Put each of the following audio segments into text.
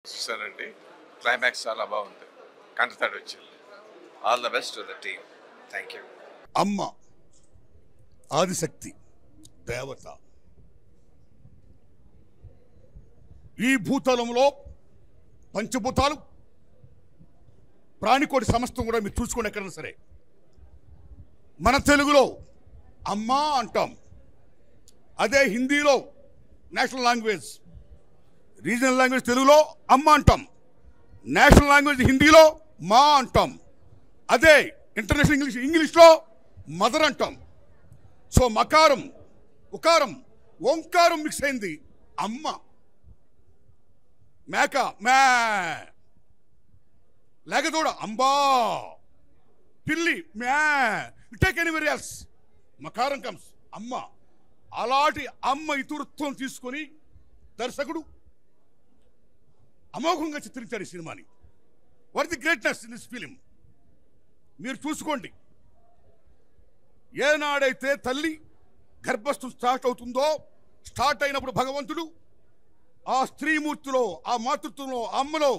చూసానండి. క్లైమాక్స్ చాలా బాగుంది. కంటతడి వచ్చింది. All the best to the team. Thank you. అమ్మ ఆదిశక్తి దేవత ఈ భూతలంలో పంచభూతాలు ప్రాణికోటి సమస్తం కూడా మీరు చూసుకోండి ఎక్కడైనా సరే. మన తెలుగులో అమ్మ అంటాం, అదే హిందీలో నేషనల్ లాంగ్వేజ్, రీజనల్ లాంగ్వేజ్ తెలుగులో అమ్మ అంటాం, నేషనల్ లాంగ్వేజ్ హిందీలో మా అంటాం, అదే ఇంటర్నేషనల్ ఇంగ్లీష్లో మదర్ అంటాం. సో మకారం ఉకారం ఓంకారం మిక్స్ అయింది అమ్మ. మేక మే, లేకదూడ అంబా, పిల్లి మ్యా, టేక్ ఎనీవేర్ ఎల్స్, మకారం కమ్స్ అమ్మ. అలాంటి అమ్మ ఇతృత్వం తీసుకొని దర్శకుడు అమోఘంగా చిత్రించాడు ఈ సినిమాని. What the greatness in this film మీరు చూసుకోండి. ఏనాడైతే తల్లి గర్భస్థం స్టార్ట్ అవుతుందో, స్టార్ట్ అయినప్పుడు భగవంతుడు ఆ స్త్రీమూర్తిలో, ఆ మాతృత్వంలో, అమ్మలో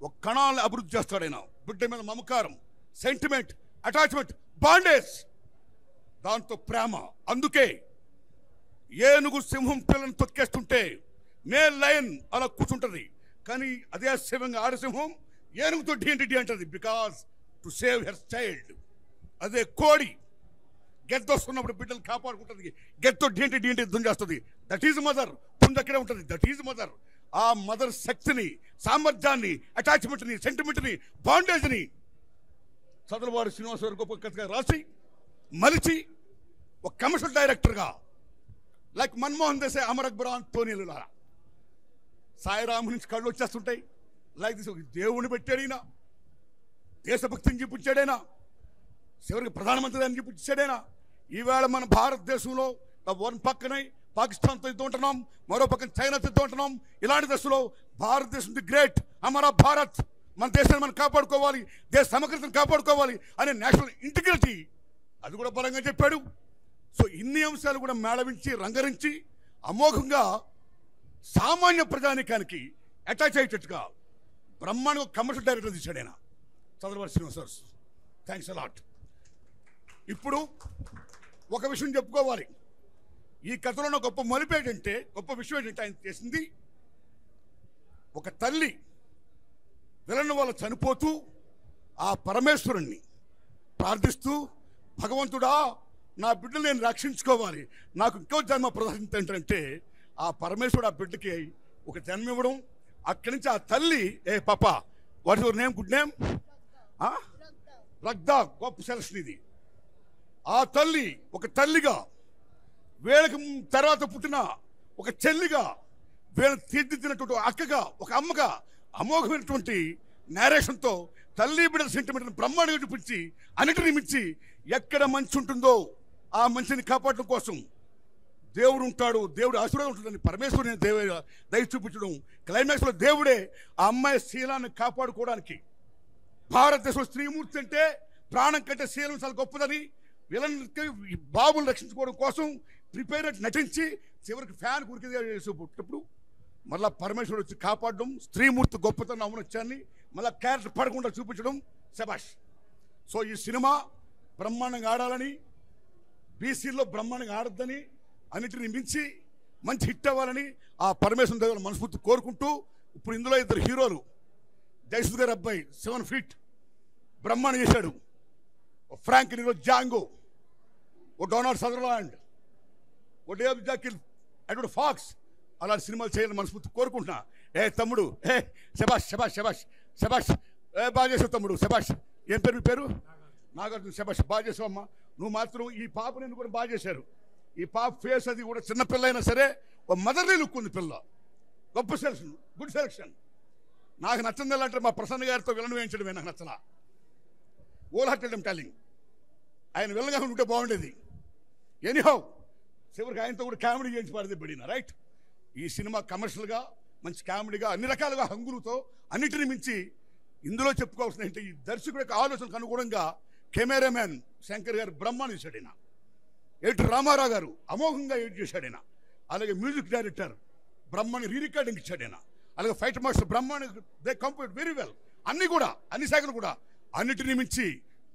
ఒక కణాలను అభివృద్ధి చేస్తాడు. ఆయన బిడ్డ మీద మమకారం, సెంటిమెంట్, అటాచ్మెంట్, బాండేజ్, దాంతో ప్రేమ. అందుకే ఏనుగు సింహం పిల్లని తొక్కేస్తుంటే మేల్ లయన్ అలా కూర్చుంటుంది, కానీ అదే సింహంగా ఆడసింహం ఏనుగుతో డి అంటది, because to save her child. అదే కోడి గెద్దొస్తున్నప్పుడు బిడ్డలు కాపాడుకుంటుంది, గెత్తో డి యుద్ధం చేస్తుంది. That is mother. పుంజ అక్కడే ఉంటుంది, దట్ ఈజ్ మదర్. ఆ మదర్ శక్తిని, సామర్థ్యాన్ని, అటాచ్మెంట్ని, సెంటిమెంట్ని, బాండేజ్ని చదలవాడు శ్రీనివాసరావు గొప్ప కథగా రాసి మలిచి ఒక కమర్షియల్ డైరెక్టర్గా లైక్ మన్మోహన్ దేశాయ్, అమర్ అక్బర్, అంతోనీలు సాయిరాము నుంచి కళ్ళు వచ్చేస్తుంటాయి. లైక్ దిస్ దేవుని పెట్టాడైనా, దేశభక్తిని చూపించాడైనా, చివరికి ప్రధానమంత్రి అని చూపించాడైనా. ఈవేళ మన భారతదేశంలో వన్ పక్కనే పాకిస్తాన్తో యుద్ధం ఉంటున్నాం, మరో పక్కన చైనాతో యుద్ధం ఉంటున్నాం. ఇలాంటి దశలో భారతదేశం ది గ్రేట్, అమరా భారత్, మన దేశాన్ని మనం కాపాడుకోవాలి, దేశ సమగ్రతను కాపాడుకోవాలి అనే నేషనల్ ఇంటిగ్రిటీ అది కూడా బలంగా చెప్పాడు. సో ఇన్ని అంశాలు కూడా మేళవించి రంగరించి అమోఘంగా సామాన్య ప్రజానికానికి అటాచ్ అయ్యేటట్టుగా బ్రహ్మాండంగా కమర్షియల్ డైరెక్టర్ తీశాడు ఆయన, చంద్రబాబు శ్రీనివాస్. Thanks a lot. ఇప్పుడు ఒక విషయం చెప్పుకోవాలి. ఈ కథలో గొప్ప మలుపు ఏంటంటే, గొప్ప విషయం ఏంటంటే, ఆయన చేసింది ఒక తల్లి విలన్ వల్ల చనిపోతూ ఆ పరమేశ్వరుణ్ణి ప్రార్థిస్తూ, భగవంతుడా నా బిడ్డను నేను రక్షించుకోవాలి, నాకు ఇంకో జన్మ ప్రదర్శించంటే ఆ పరమేశ్వరుడు ఆ బిడ్డకి ఒక జన్మ ఇవ్వడం. అక్కడి నుంచి ఆ తల్లి, ఏ పాప what your name, good name, Ragda, గొప్ప సెలక్షన్ ఇది. ఆ తల్లి ఒక తల్లిగా, వీళ్ళకి తర్వాత పుట్టిన ఒక చెల్లిగా, వీళ్ళని తీర్చిదిద్దినటువంటి అక్కగా, ఒక అమ్మగా అమోఘమైనటువంటి నేరేషన్తో తల్లి బిడ్డల సెంటిమెంట్ని బ్రహ్మాండంగా చూపించి, అన్నిటిని మించి ఎక్కడ మంచి ఉంటుందో ఆ మంచిని కాపాడడం కోసం దేవుడు ఉంటాడు, దేవుడు ఆశీర్వాదం ఉంటుందని పరమేశ్వరుని దయ చూపించడం. క్లైమాక్స్లో దేవుడే ఆ అమ్మాయి శీలాన్ని కాపాడుకోవడానికి, భారతదేశంలో స్త్రీమూర్తి అంటే ప్రాణం కంటే శీలం చాలా గొప్పదని వీళ్ళకి బాబుని రక్షించుకోవడం కోసం ప్రిపేర్ నటించి చివరికి ఫ్యాన్ పుట్టినప్పుడు మళ్ళీ పరమేశ్వరుడు వచ్చి కాపాడడం, స్త్రీమూర్తి గొప్పతనం అవనొచ్చాన్ని మళ్ళీ క్యారెక్టర్ పడకుండా చూపించడం. శబాష్. సో ఈ సినిమా బ్రహ్మాండంగా ఆడాలని, బీసీలో బ్రహ్మాండంగా ఆడద్దని, అన్నిటిని మించి మంచి హిట్ అవ్వాలని ఆ పరమేశ్వరుని దగ్గర మనస్ఫూర్తి కోరుకుంటూ, ఇప్పుడు ఇందులో ఇద్దరు హీరోలు, జయసుద్ గారి అబ్బాయి 7 feet బ్రహ్మాండం చేశాడు, ఓ ఫ్రాంక్ నీరో జాంగో, ఓ డొనాల్డ్ సదర్లాండ్, ఓ డేవ్ జాకిల్, అడ్వర్డ్ ఫాక్స్, అలాంటి సినిమాలు చేయాలని మనస్ఫూర్తి కోరుకుంటున్నా. ఏ తమ్ముడు, ఏ శబాష్ శబాష్ శబాష్ శబాష్, ఏ బాగా చేసావు తమ్ముడు, శబాష్. ఏం పేరు మీ పేరు? నాగార్జున. శబాష్, బాగా చేసావు అమ్మా. నువ్వు మాత్రం ఈ పాపని కూడా బాగా చేశారు. ఈ పాప ఫేస్ అది కూడా చిన్నపిల్ల అయినా సరే ఒక మదర్లీ లుక్ ఉంది పిల్ల. గొప్ప సెలక్షన్, గుడ్ సెలక్షన్. నాకు నచ్చింది ఎలా అంటే మా ప్రసన్న గారితో విలన్ వేయించడమే నాకు నచ్చలా. ఓల్ హార్టెడ్ ఐమ్ టెల్లింగ్, ఆయన విలన్గా ఉంటే బాగుండేది. ఎనీహౌ చివరికి ఆయనతో కూడా కామెడీ చేయించి పాడితే పడిన రైట్. ఈ సినిమా కమర్షియల్గా మంచి కామెడీగా అన్ని రకాలుగా హంగులతో, అన్నిటిని మించి ఇందులో చెప్పుకోవాల్సిన ఏంటి, ఈ దర్శకుడి యొక్క ఆలోచనకు అనుగుణంగా కెమెరామ్యాన్ శంకర్ గారు బ్రహ్మాండం చేశాడు. ఆయన ఎడిటర్ రామారావు గారు అమోఘంగా ఎడిట్ చేశాడు. ఆయన అలాగే మ్యూజిక్ డైరెక్టర్ బ్రహ్మాండ రీ రికార్డింగ్ ఇచ్చాడు. ఆయన అలాగే fight master Brahmanda, they complete very well. అన్ని కూడా అన్ని శాఖలు కూడా అన్నిటిని మించి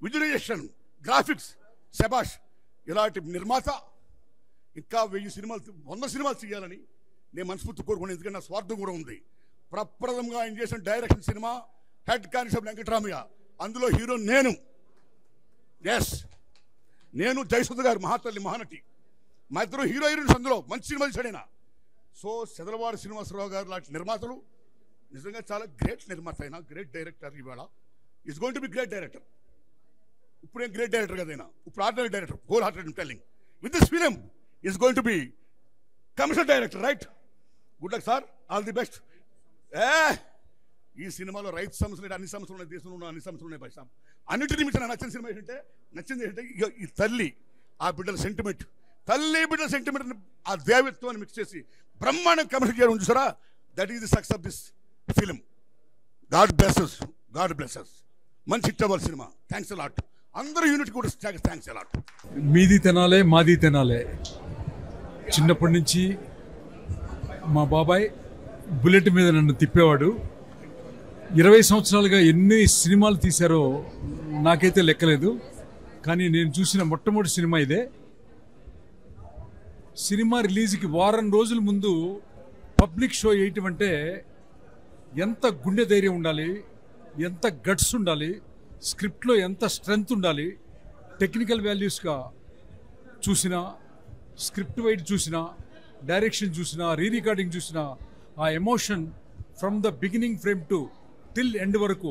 విజువలైజేషన్, గ్రాఫిక్స్ శబాష్. ఇలాంటి నిర్మాత ఇంకా 1000 సినిమాలు 100 సినిమాలు తీయాలని నేను మనస్ఫూర్తి కోరుకున్నాను. ఎందుకంటే నా స్వార్థం కూడా ఉంది. ప్రప్రథంగా ఆయన చేసిన direction cinema head constable Venkataramayya, అందులో హీరో నేను. ఎస్, నేను జయసుధ గారు మహాతల్లి మహానటి, మా ఇద్దరు హీరో హీరోయిన్స్ అందులో మంచి సినిమా తీశాడైనా. సో సెదలవాడి శ్రీనివాసరావు గారు లాంటి నిర్మాతలు నిజంగా చాలా గ్రేట్ నిర్మాత అయినా, గ్రేట్ డైరెక్టర్. ఇవాళ is going to be great director. ఇప్పుడు ఏం గ్రేట్ డైరెక్టర్ కదైనా, ఇప్పుడు ordinary director. Whole hearted telling with this film is going to B commercial director, right? Good luck sir, all the best. ఈ సినిమాలో రైతు సమస్యలు, అన్ని సమస్యలు ఉన్నాయి, దేశంలో ఉన్న అన్ని సమస్యలు ఉన్నాయి. పైసా అన్నింటినీ మించిన నచ్చిన సినిమా నచ్చింది ఏంటంటే ఈ తల్లి ఆ బిడ్డల సెంటిమెంట్, తల్లి బిడ్డల సెంటిమెంట్, ఆ దేవత్వాన్ని మిక్స్ చేసి బ్రహ్మాండం కమర్షియల్ చేయడం చూసారా? That is the success of this film. God blesses, God blesses. మంచి హిట్ అవ్వాలి సినిమా. Thanks a lot. అందరూ యూనిట్ కూడా థ్యాంక్స్ అలాట్. మీది తినాలే మాది తినాలే. చిన్నప్పటి నుంచి మా బాబాయ్ బుల్లెట్ మీద నన్ను తిప్పేవాడు. 20 సంవత్సరాలుగా ఎన్ని సినిమాలు తీశారో నాకైతే లెక్కలేదు. కానీ నేను చూసిన మొట్టమొదటి సినిమా ఇదే. సినిమా రిలీజ్కి వారం రోజుల ముందు పబ్లిక్ షో వేయటం అంటే ఎంత గుండె ధైర్యం ఉండాలి, ఎంత గట్స్ ఉండాలి, స్క్రిప్ట్లో ఎంత స్ట్రెంగ్త్ ఉండాలి. టెక్నికల్ వాల్యూస్గా చూసినా, స్క్రిప్ట్ వైడ్ చూసినా, డైరెక్షన్ చూసినా, రీ రికార్డింగ్ చూసినా, ఆ emotion from the beginning frame to till end వరకు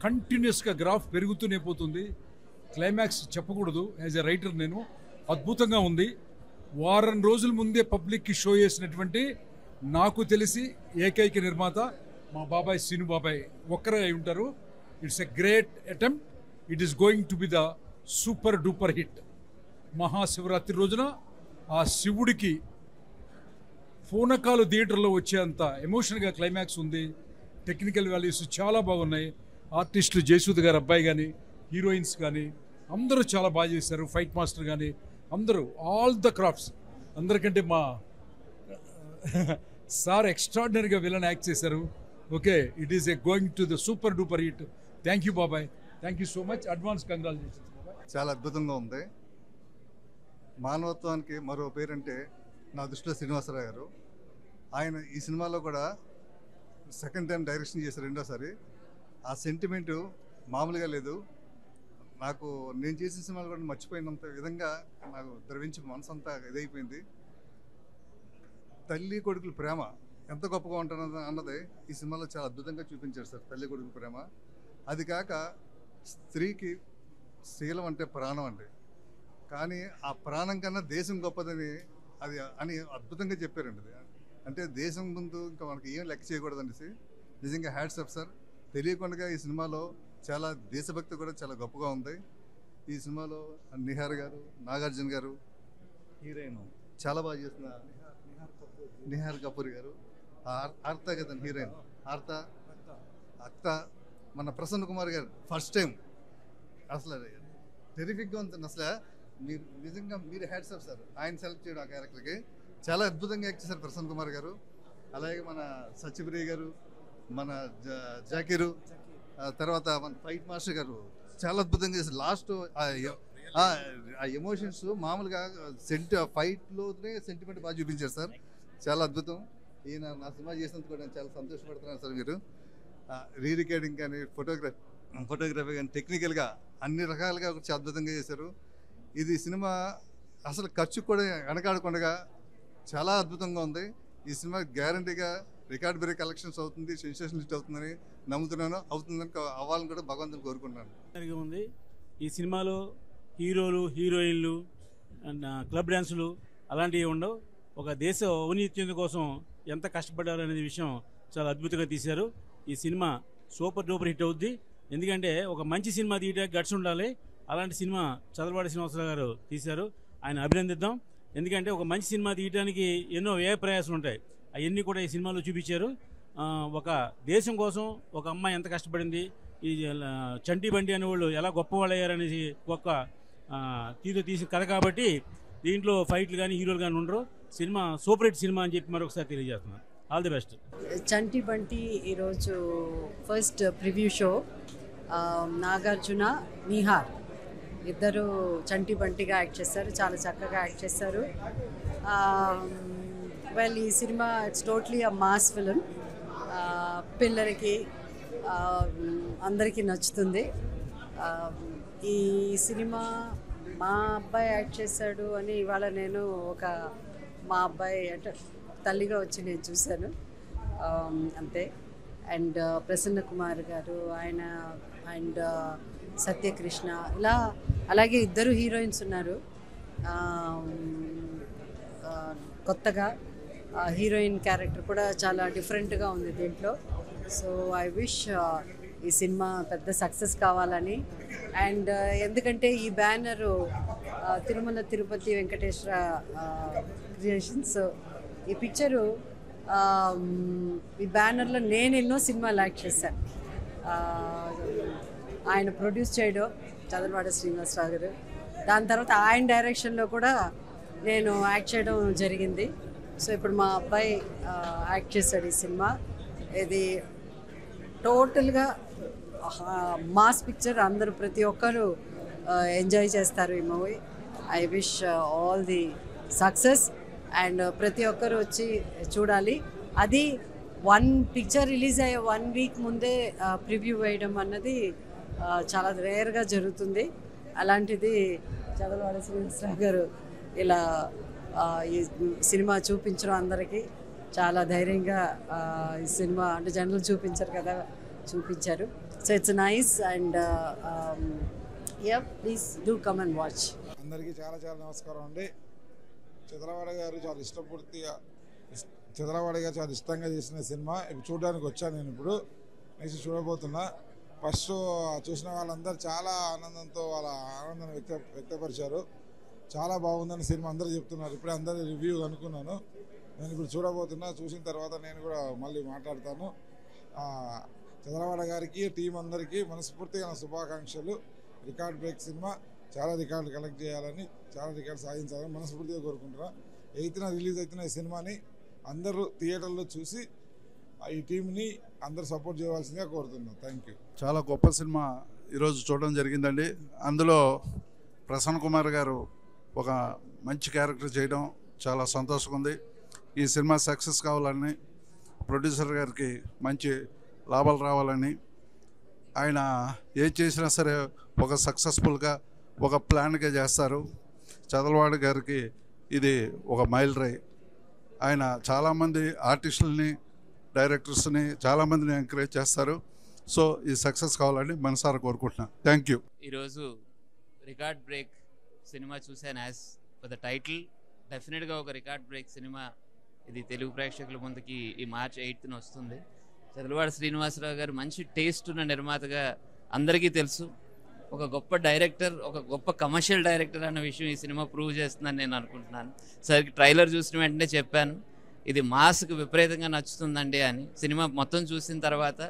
కంటిన్యూస్గా గ్రాఫ్ పెరుగుతూనే పోతుంది. క్లైమాక్స్ చెప్పకూడదు. యాజ్ ఎ రైటర్ నేను అద్భుతంగా ఉంది. వారం రోజుల ముందే పబ్లిక్కి షో చేసినటువంటి నాకు తెలిసి ఏకైక నిర్మాత మా బాబాయ్ సీను బాబాయ్ ఒక్కరే అయి ఉంటారు. It's a great attempt. It is going to be the super duper hit. Mahashivratri రోజున ఆ శివుడికి పూనకాలు థియేటర్లో వచ్చేంత ఎమోషన్గా క్లైమాక్స్ ఉంది. టెక్నికల్ వాల్యూస్ చాలా బాగున్నాయి. ఆర్టిస్టులు జయసూద్ గారు అబ్బాయి కానీ, హీరోయిన్స్ కానీ అందరూ చాలా బాగా చేశారు. ఫైట్ మాస్టర్ కానీ అందరూ, ఆల్ ద క్రాఫ్ట్స్. అందరికంటే మా సార్ ఎక్స్ట్రాడినరీగా విలన్ యాక్ట్ చేశారు. Okay, it is a going to the super duper hit. Thank you బాబాయ్, thank you so much. Advance congratulations బాబాయ్. చాలా అద్భుతంగా ఉంది. మానవత్వానికి మరో పేరంటే నా దృష్టిలో శ్రీనివాసరావు గారు. ఆయన ఈ సినిమాలో కూడా సెకండ్ టైం డైరెక్షన్ చేశారు, రెండోసారి. ఆ సెంటిమెంటు మామూలుగా లేదు. నాకు నేను చేసిన సినిమాలు కూడా మర్చిపోయినంత విధంగా నాకు ద్రవించి మనసంతా ఇదైపోయింది. తల్లి కొడుకుల ప్రేమ ఎంత గొప్పగా ఉంటున్నది అన్నది ఈ సినిమాలో చాలా అద్భుతంగా చూపించారు సార్. తల్లి కొడుకుల ప్రేమ, అది కాక స్త్రీకి శీలం అంటే ప్రాణం అండి. కానీ ఆ ప్రాణం కన్నా దేశం గొప్పదని అని అద్భుతంగా చెప్పారండి. అంటే దేశం ముందు ఇంకా మనకి ఏం లెక్క చేయకూడదు అనేసి నిజంగా హ్యాట్స్ ఆఫ్ సార్. తెలియకుండా ఈ సినిమాలో చాలా దేశభక్తి కూడా చాలా గొప్పగా ఉంది. ఈ సినిమాలో నిహార్ గారు, నాగార్జున గారు, హీరోయిన్ చాలా బాగా చేసిన నిహార్ కపూర్ గారు, ఆర్త కదండి హీరోయిన్, ఆర్త అత్త, మన ప్రసన్న కుమార్ గారు ఫస్ట్ టైం అసలు టెరిఫిక్గా ఉంటుంది. అసలు మీరు నిజంగా మీరు హ్యాట్స్ ఆఫ్ సార్. ఆయన సెలెక్ట్ చేయడం ఆ క్యారెక్టర్కి చాలా అద్భుతంగా యాక్ట్ చేశారు ప్రసన్న కుమార్ గారు. అలాగే మన సత్యప్రియ గారు, మన జాకీరు, తర్వాత మన ఫైట్ మాస్టర్ గారు చాలా అద్భుతంగా చేశారు. లాస్ట్ ఆ ఎమోషన్స్ మామూలుగా ఫైట్లోనే సెంటిమెంట్ బాగా చూపించారు సార్. చాలా అద్భుతం. ఈయన నా సినిమా చేసినందుకు కూడా నేను చాలా సంతోషపడుతున్నాను సార్. మీరు రీ రికార్డింగ్ కానీ, ఫోటోగ్రఫీ కానీ టెక్నికల్గా అన్ని రకాలుగా చాలా అద్భుతంగా చేశారు. ఇది సినిమా అసలు ఖర్చు కూడా వెనకాడకుండా చాలా అద్భుతంగా ఉంది. ఈ సినిమా గ్యారంటీగా రికార్డ్ బ్రేక్ కలెక్షన్స్ అవుతుంది, సెన్సేషన్ హిట్ అవుతుందని నమ్ముతున్నాను. అవుతుందని అవ్వాలని కూడా భగవంతుని కోరుకుంటున్నాను. ఉంది ఈ సినిమాలో హీరోలు, హీరోయిన్లు, క్లబ్ డ్యాన్సులు అలాంటివి ఉండవు. ఒక దేశ ఔన్నత్యం కోసం ఎంత కష్టపడ్డారు అనే విషయం చాలా అద్భుతంగా తీశారు. ఈ సినిమా సూపర్ డూపర్ హిట్ అవుద్ది. ఎందుకంటే ఒక మంచి సినిమా తీయడానికి గట్స్ ఉండాలి. అలాంటి సినిమా చదలవాడి శ్రీనివాసరావు గారు తీశారు. ఆయన అభినందిద్దాం. ఎందుకంటే ఒక మంచి సినిమా తీయడానికి ఎన్నో వ్యయ ప్రయాసాలు ఉంటాయి. అవన్నీ కూడా ఈ సినిమాలో చూపించారు. ఒక దేశం కోసం ఒక అమ్మాయి ఎంత కష్టపడింది, ఈ చంటి బండి అనేవాళ్ళు ఎలా గొప్పవాళ్ళు అయ్యారనేసి ఒక తీసిన కథ కాబట్టి దీంట్లో ఫైట్లు కానీ హీరోలు కానీ ఉండరు. సినిమా సూపర్ హిట్ సినిమా అని చెప్పి మరొకసారి తెలియజేస్తున్నాను. All the best. Chanti Banti ఈరోజు first preview show. Nagarjuna, Nihar ఇద్దరు చంటి బంటిగా యాక్ట్ చేస్తారు, చాలా చక్కగా యాక్ట్ చేస్తారు. వెల్, ఈ cinema it's totally a mass film. పిల్లలకి అందరికీ నచ్చుతుంది. ఈ సినిమా మా అబ్బాయి యాక్ట్ చేశాడు అని ఇవాళ నేను మా అబ్బాయి అంటే తల్లిగా వచ్చి నేను చూశాను అంతే. అండ్ ప్రసన్న కుమార్ గారు ఆయన అండ్ సత్యకృష్ణ ఇలా అలాగే ఇద్దరు హీరోయిన్స్ ఉన్నారు. కొత్తగా హీరోయిన్ క్యారెక్టర్ కూడా చాలా డిఫరెంట్గా ఉంది దీంట్లో. సో ఐ విష్ ఈ సినిమా పెద్ద సక్సెస్ కావాలని. అండ్ ఎందుకంటే ఈ బ్యానరు తిరుమల తిరుపతి వెంకటేశ్వర క్రియేషన్స్. ఈ పిక్చరు ఈ బ్యానర్లో నేను ఎన్నో సినిమాలు యాక్ట్ చేశాను. ఆయన ప్రొడ్యూస్ చేయడం చదలవాడ శ్రీనివాసరావు గారు, దాని తర్వాత ఆయన డైరెక్షన్లో కూడా నేను యాక్ట్ చేయడం జరిగింది. సో ఇప్పుడు మా అబ్బాయి యాక్ట్ చేశాడు ఈ సినిమా. ఇది టోటల్గా మాస్ పిక్చర్, అందరూ ప్రతి ఒక్కరు ఎంజాయ్ చేస్తారు ఈ movie. I wish all the success and ప్రతి ఒక్కరు వచ్చి చూడాలి. అది పిక్చర్ రిలీజ్ అయ్యే 1 వీక్ ముందే ప్రివ్యూ వేయడం అన్నది చాలా రేర్గా జరుగుతుంది. అలాంటిది చదలవాడ శ్రీనివాసరావు గారు ఇలా ఈ సినిమా చూపించడం అందరికీ చాలా ధైర్యంగా ఈ సినిమా అంటే జనరల్ చూపించారు కదా, చూపించారు. So it's nice and please do come and watch. అందరికీ చాలా చాలా నమస్కారం అండి. చదలవాడ గారు చాలా చదలవాడ గారు చాలా ఇష్టంగా చేసిన సినిమా ఇప్పుడు చూడడానికి వచ్చాను. నేను ఇప్పుడు నెక్స్ట్ చూడబోతున్నా. ఫస్ట్ చూసిన వాళ్ళందరూ చాలా ఆనందంతో వాళ్ళ ఆనందాన్ని వ్యక్తపరిచారు. చాలా బాగుందని సినిమా అందరూ చెప్తున్నారు. ఇప్పుడే అందరూ రివ్యూ అనుకున్నాను. నేను ఇప్పుడు చూడబోతున్నా. చూసిన తర్వాత నేను కూడా మళ్ళీ మాట్లాడతాను. చదలవాడ గారికి టీం అందరికీ మనస్ఫూర్తిగా శుభాకాంక్షలు. రికార్డ్ బ్రేక్ సినిమా, చాలా రికార్డులు కలెక్ట్ చేయాలని, చాలా రికార్డు సాధించాలని మనస్ఫూర్తిగా కోరుకుంటున్నా. 8న రిలీజ్ అవుతున్న ఈ సినిమాని అందరూ థియేటర్లో చూసి ఈ టీంని అందరూ సపోర్ట్ చేయవలసిందిగా కోరుతున్నాను. Thank you. చాలా గొప్ప సినిమా ఈరోజు చూడడం జరిగిందండి. అందులో ప్రసన్న కుమార్ గారు ఒక మంచి క్యారెక్టర్ చేయడం చాలా సంతోషంగా ఉంది. ఈ సినిమా సక్సెస్ కావాలని, ప్రొడ్యూసర్ గారికి మంచి లాభాలు రావాలని, ఆయన ఏం చేసినా సరే ఒక సక్సెస్ఫుల్గా ఒక ప్లాన్గా చేస్తారు. చదలవాడ గారికి ఇది ఒక మైల్ రైల్. ఆయన చాలామంది ఆర్టిస్టులని, డైరెక్టర్స్ని చాలామందిని ఎంకరేజ్ చేస్తారు. సో ఈ సక్సెస్ కావాలని మనసారా కోరుకుంటున్నాను. Thank you. ఈరోజు రికార్డ్ బ్రేక్ సినిమా చూశాను. యాజ్ ఫర్ ద టైటిల్, డెఫినెట్గా ఒక రికార్డ్ బ్రేక్ సినిమా ఇది తెలుగు ప్రేక్షకుల ముందుకి ఈ మార్చి 8న వస్తుంది. చదలవాడ శ్రీనివాసరావు గారు మంచి టేస్ట్ ఉన్న నిర్మాతగా అందరికీ తెలుసు. ఒక గొప్ప డైరెక్టర్, ఒక గొప్ప కమర్షియల్ డైరెక్టర్ అన్న విషయం ఈ సినిమా ప్రూవ్ చేస్తుందని నేను అనుకుంటున్నాను. సరికి ట్రైలర్ చూసిన వెంటనే చెప్పాను ఇది మాస్కి విపరీతంగా నచ్చుతుందండి అని. సినిమా మొత్తం చూసిన తర్వాత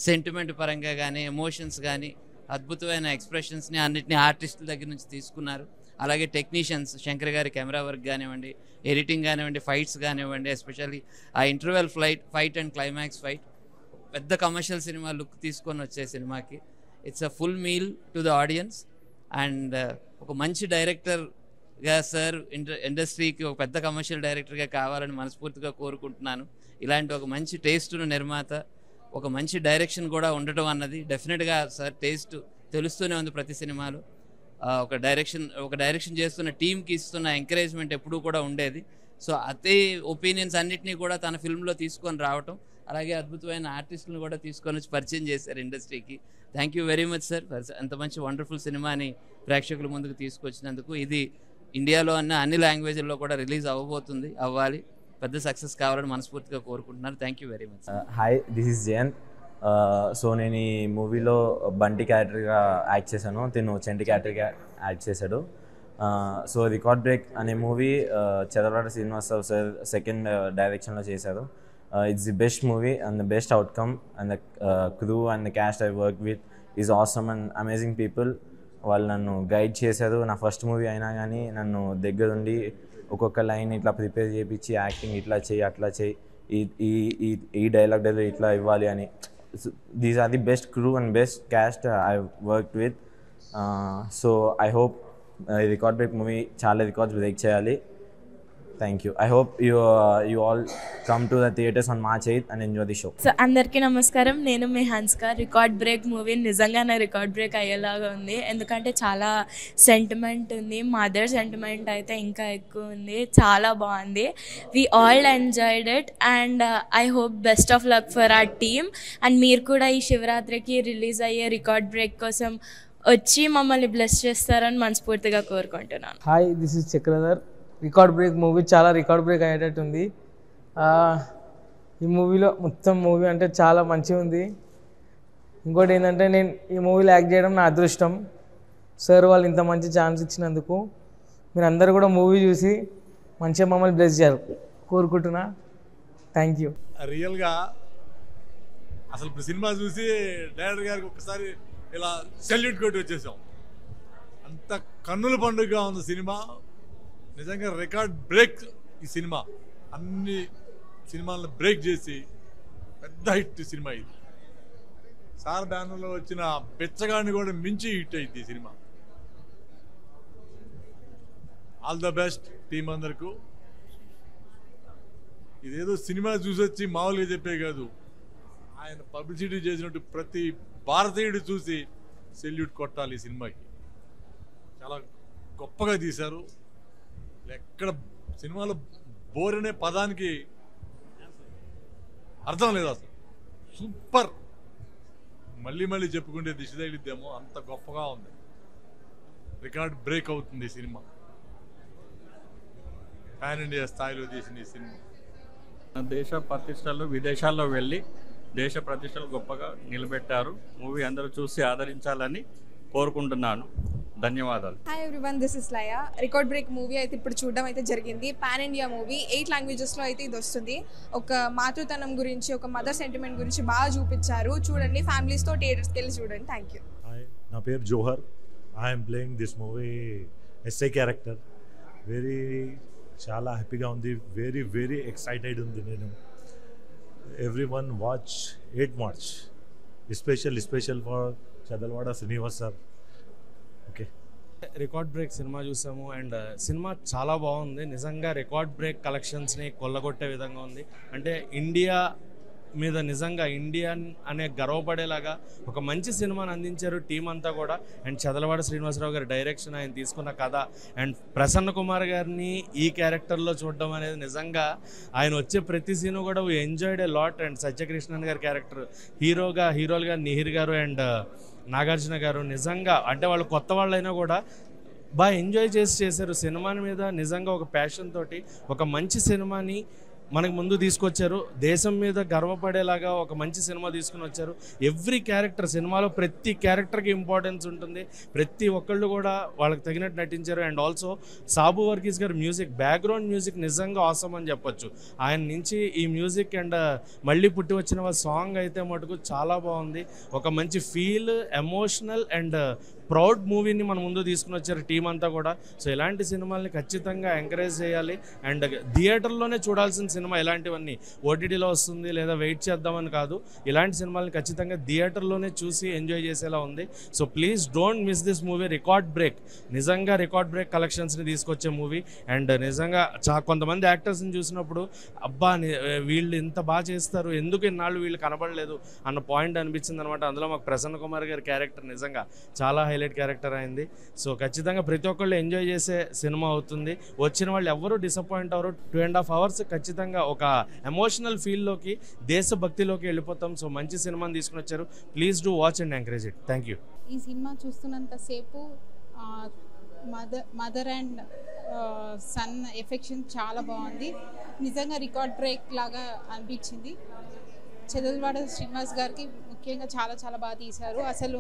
సెంటిమెంట్ పరంగా కానీ, ఎమోషన్స్ కానీ, అద్భుతమైన ఎక్స్ప్రెషన్స్ని అన్నిటినీ ఆర్టిస్టుల దగ్గర నుంచి తీసుకున్నారు. అలాగే టెక్నీషియన్స్ శంకర్ గారి కెమెరా వర్క్ కానివ్వండి, ఎడిటింగ్ కానివ్వండి, ఫైట్స్ కానివ్వండి, ఎస్పెషల్లీ ఆ interval fight and climax fight పెద్ద కమర్షియల్ సినిమా లుక్ తీసుకొని వచ్చే సినిమాకి it's a full meal to the audience. And ఒక మంచి డైరెక్టర్గా సార్ ఇండస్ట్రీకి ఒక పెద్ద కమర్షియల్ డైరెక్టర్గా కావాలని మనస్ఫూర్తిగా కోరుకుంటున్నాను. ఇలాంటి ఒక మంచి టేస్ట్ను నిర్మాత, ఒక మంచి డైరెక్షన్ కూడా ఉండటం అన్నది డెఫినెట్గా సార్ టేస్ట్ తెలుస్తూనే ఉంది ప్రతి సినిమాలో. ఒక డైరెక్షన్ చేస్తున్న టీంకి ఇస్తున్న ఎంకరేజ్మెంట్ ఎప్పుడూ కూడా ఉండేది. సో అదే ఒపీనియన్స్ అన్నిటినీ కూడా తన ఫిల్మ్లో తీసుకొని రావటం, అలాగే అద్భుతమైన ఆర్టిస్టులను కూడా తీసుకొని వచ్చి పరిచయం చేశారు ఇండస్ట్రీకి. Thank you very much sir అంత మంచి వండర్ఫుల్ సినిమాని ప్రేక్షకుల ముందుకు తీసుకొచ్చినందుకు. ఇది ఇండియాలో అన్ని లాంగ్వేజ్ల్లో కూడా రిలీజ్ అవ్వాలి, పెద్ద సక్సెస్ కావాలని మనస్ఫూర్తిగా కోరుకుంటున్నాను. Thank you very much. Hi, this is Jayanth. So నేను ఈ మూవీలో బంటి క్యారెక్టర్గా యాక్ట్ చేశాను, తిను చంటి క్యారెక్టర్గా యాక్ట్ చేశాడు. సో రికార్డ్ బ్రేక్ అనే movie Chadalavada Srinivasarao sir second డైరెక్షన్లో చేశారు. It's the best movie and the best outcome, and the crew and the cast I worked with is awesome and amazing people. వాళ్ళు నన్ను గైడ్ చేశారు. నా ఫస్ట్ మూవీ అయినా కానీ నన్ను దగ్గరుండి ఒక్కొక్క లైన్ ఇట్లా ప్రిపేర్ చేయించి యాక్టింగ్ ఇట్లా చేయి అట్లా చేయి ఈ డైలాగ్ డెలివరీ ఇట్లా ఇవ్వాలి అని. These are the best crew and best cast I worked with. So I hope record break movie చాలా రికార్డ్స్ బ్రేక్ చేయాలి. Thank you. I hope you all come to the theaters on March 8th and enjoy the show. So అందరికీ నమస్కారం. నేను మీ హన్స్కా. Record break movie నిజంగానే record break అయ్యేలాగా ఉంది. ఎందుకంటే చాలా సెంటిమెంట్ ఉంది. మదర్ సెంటిమెంట్ అయితే ఇంకా ఎక్కువ ఉంది. చాలా బాగుంది. We all enjoyed it and I hope best of luck for our team. And మీరు కూడా ఈ శివరాత్రికి రిలీజ్ అయ్యే రికార్డ్ బ్రేక్ కోసం వచ్చి మమ్మల్ని బ్లెస్ చేస్తారని మనస్ఫూర్తిగా కోరుకుంటున్నాను. Hi, this is Chakradhar. Record break movie చాలా రికార్డ్ బ్రేక్ అయ్యేటట్టు ఉంది. ఈ మూవీలో మొత్తం మూవీ అంటే చాలా మంచిగా ఉంది. ఇంకోటి ఏంటంటే నేను ఈ మూవీలో యాక్ట్ చేయడం నా అదృష్టం. సార్ వాళ్ళు ఇంత మంచి ఛాన్స్ ఇచ్చినందుకు మీరు అందరూ కూడా మూవీ చూసి మంచిగా మమ్మల్ని బ్లెస్ చేయాలి కోరుకుంటున్నా. Thank you. రియల్గా అసలు ఇప్పుడు సినిమా చూసి డైరెక్టర్ గారికి ఒకసారి ఇలా సెల్యూట్ కొట్టి వచ్చేసాం. అంత కన్నుల పండుగగా ఉంది సినిమా. నిజంగా రికార్డ్ బ్రేక్ ఈ సినిమా. అన్ని సినిమాలను బ్రేక్ చేసి పెద్ద హిట్ సినిమా ఇది. సార్ బ్యానర్లో వచ్చిన పిచ్చగాడిని కూడా మించి హిట్ అయింది ఈ cinema. All the best team అందరికీ. ఇదేదో సినిమా చూసి వచ్చి మామూలుగా చెప్పే కాదు, ఆయన పబ్లిసిటీ చేసినట్టు ప్రతి భారతీయుడు చూసి సెల్యూట్ కొట్టాలి ఈ సినిమాకి. చాలా గొప్పగా తీశారు. ఎక్కడ సినిమాలో బోర్ అనే పదానికి అర్థం లేదు అసలు. సూపర్. మళ్ళీ మళ్ళీ చెప్పుకుంటే దిశ తగిలిద్దేమో అంత గొప్పగా ఉంది. రికార్డ్ బ్రేక్ అవుతుంది ఈ సినిమా. పాన్ ఇండియా స్థాయిలో తీసిన ఈ సినిమా. దేశ ప్రతిష్టలు విదేశాల్లో వెళ్ళి దేశ ప్రతిష్టలు గొప్పగా నిలబెట్టారు. మూవీ అందరూ చూసి ఆదరించాలని కోరుకుంటున్నాను. ధన్యవాదాలు. Hi everyone, this is Laya. Record break movie అయితే ఇప్పుడు చూడడం అయితే జరిగింది. పాన్ ఇండియా మూవీ 8 లాంగ్వేజెస్లో అయితే ఇది వస్తుంది. ఒక మాతృతనం గురించి, ఒక మదర్ సెంటిమెంట్ గురించి బాగా చూపించారు. చూడండి, ఫ్యామిలీస్తో థియేటర్స్కి వెళ్ళి చూడండి. Thank you. హాయ్, నా పేరు Johar. I'm playing this movie SI character. చాలా హ్యాపీగా ఉంది. వెరీ ఎక్సైటెడ్ ఉంది నేను. Everyone watch 8 March. Special for Chadalavada Srinivas sir. Okay. Record break cinema చూసాము అండ్ సినిమా చాలా బాగుంది. నిజంగా రికార్డ్ బ్రేక్ కలెక్షన్స్ని కొల్లగొట్టే విధంగా ఉంది. అంటే ఇండియా మీద నిజంగా ఇండియన్ అనే గర్వపడేలాగా ఒక మంచి సినిమాని అందించారు టీం అంతా కూడా. అండ్ చదలవాడ శ్రీనివాసరావు గారి డైరెక్షన్, ఆయన తీసుకున్న కథ అండ్ ప్రసన్న కుమార్ గారిని ఈ క్యారెక్టర్లో చూడడం అనేది నిజంగా ఆయన వచ్చే ప్రతి సీను కూడా we enjoyed a lot. And Satyakrishnan గారి క్యారెక్టర్ హీరోలుగా నిహిర్ గారు అండ్ నాగార్జున గారు నిజంగా అంటే వాళ్ళు కొత్త వాళ్ళైనా కూడా బాగా ఎంజాయ్ చేశారు సినిమాని మీద. నిజంగా ఒక ప్యాషన్ తోటి ఒక మంచి సినిమాని మనకు ముందు తీసుకొచ్చారు. దేశం మీద గర్వపడేలాగా ఒక మంచి సినిమా తీసుకుని వచ్చారు. ఎవ్రీ క్యారెక్టర్ సినిమాలో ప్రతి క్యారెక్టర్కి ఇంపార్టెన్స్ ఉంటుంది. ప్రతి ఒక్కళ్ళు కూడా వాళ్ళకి తగినట్టు నటించారు. అండ్ ఆల్సో సాబు వర్గీస్ గారి మ్యూజిక్, బ్యాక్గ్రౌండ్ మ్యూజిక్ నిజంగా ఆసమ్ అని చెప్పొచ్చు. ఆయన నుంచి ఈ మ్యూజిక్ అండ్ మళ్ళీ పుట్టి వచ్చిన సాంగ్ అయితే మటుకు చాలా బాగుంది. ఒక మంచి ఫీల్, ఎమోషనల్ అండ్ ప్రౌడ్ మూవీని మన ముందు తీసుకుని వచ్చారు టీం అంతా కూడా. సో ఇలాంటి సినిమాల్ని ఖచ్చితంగా ఎంకరేజ్ చేయాలి. అండ్ థియేటర్లోనే చూడాల్సిన సినిమా ఇలాంటివన్నీ. ఓటీటీలో వస్తుంది లేదా వెయిట్ చేద్దామని కాదు, ఇలాంటి సినిమాల్ని ఖచ్చితంగా థియేటర్లోనే చూసి ఎంజాయ్ చేసేలా ఉంది. So please don't miss this movie. Record break, నిజంగా రికార్డ్ బ్రేక్ కలెక్షన్స్ని తీసుకొచ్చే మూవీ. అండ్ నిజంగా కొంతమంది యాక్టర్స్ని చూసినప్పుడు అబ్బా వీళ్ళు ఇంత బాగా చేస్తారు, ఎందుకు ఇన్నాళ్ళు వీళ్ళు కనబడలేదు అన్న పాయింట్ అనిపించింది అనమాట. అందులో మాకు ప్రసన్న కుమార్ గారి క్యారెక్టర్ నిజంగా చాలా హైలైట్ క్యారెక్టర్ అయింది. సో ఖచ్చితంగా ప్రతి ఒక్కళ్ళు ఎంజాయ్ చేసే సినిమా అవుతుంది. వచ్చిన వాళ్ళు ఎవరు డిసప్పాయింట్ అవ్వరు. 2.5 hours ఖచ్చితంగా ఒక ఎమోషనల్ ఫీల్లోకి, దేశభక్తిలోకి వెళ్ళిపోతాం. సో మంచి సినిమాని తీసుకుని వచ్చారు. Please do watch and encourage it. Thank you. ఈ సినిమా చూస్తున్నంతసేపు మదర్ అండ్ సన్ ఎఫెక్షన్ చాలా బాగుంది. నిజంగా రికార్డ్ బ్రేక్ లాగా అనిపించింది. చదలవాడ శ్రీనివాస్ గారికి ముఖ్యంగా చాలా బాగా తీశారు. అసలు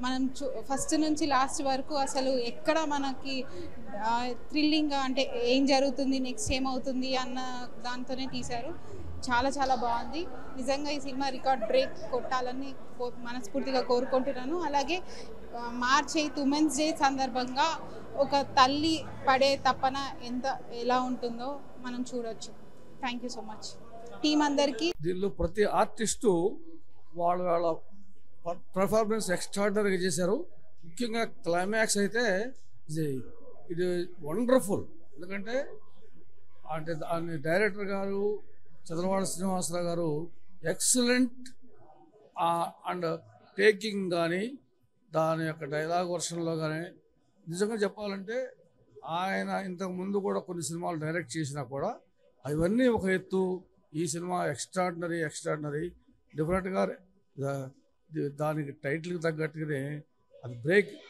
మనం ఫస్ట్ నుంచి లాస్ట్ వరకు అసలు ఎక్కడ మనకి థ్రిల్లింగ్గా అంటే ఏం జరుగుతుంది, నెక్స్ట్ ఏమవుతుంది అన్న దాంతోనే తీశారు. చాలా బాగుంది. నిజంగా ఈ సినిమా రికార్డ్ బ్రేక్ కొట్టాలని మనస్ఫూర్తిగా కోరుకుంటున్నాను. అలాగే March 8 ఉమెన్స్ డే సందర్భంగా ఒక తల్లి పడే తపన ఎలా ఉంటుందో మనం చూడొచ్చు. Thank you so much. Team అందరికీ. దీనిలో ప్రతి ఆర్టిస్టు వాళ్ళ పర్ఫార్మెన్స్ ఎక్స్ట్రాడినరీగా చేశారు. ముఖ్యంగా క్లైమాక్స్ అయితే ఇది వండర్ఫుల్. ఎందుకంటే దాని డైరెక్టర్ గారు చంద్రవాడ శ్రీనివాసరావు గారు ఎక్సలెంట్ అండ్ టేకింగ్ కానీ దాని యొక్క డైలాగ్ వర్షన్లో కానీ నిజంగా చెప్పాలంటే ఆయన ఇంతకు ముందు కూడా కొన్ని సినిమాలు డైరెక్ట్ చేసినా కూడా అవన్నీ ఒక ఎత్తు. ఈ సినిమా ఎక్స్ట్రాడినరీ డెఫినెట్గా దానికి టైటిల్కి తగ్గట్టుగానే అది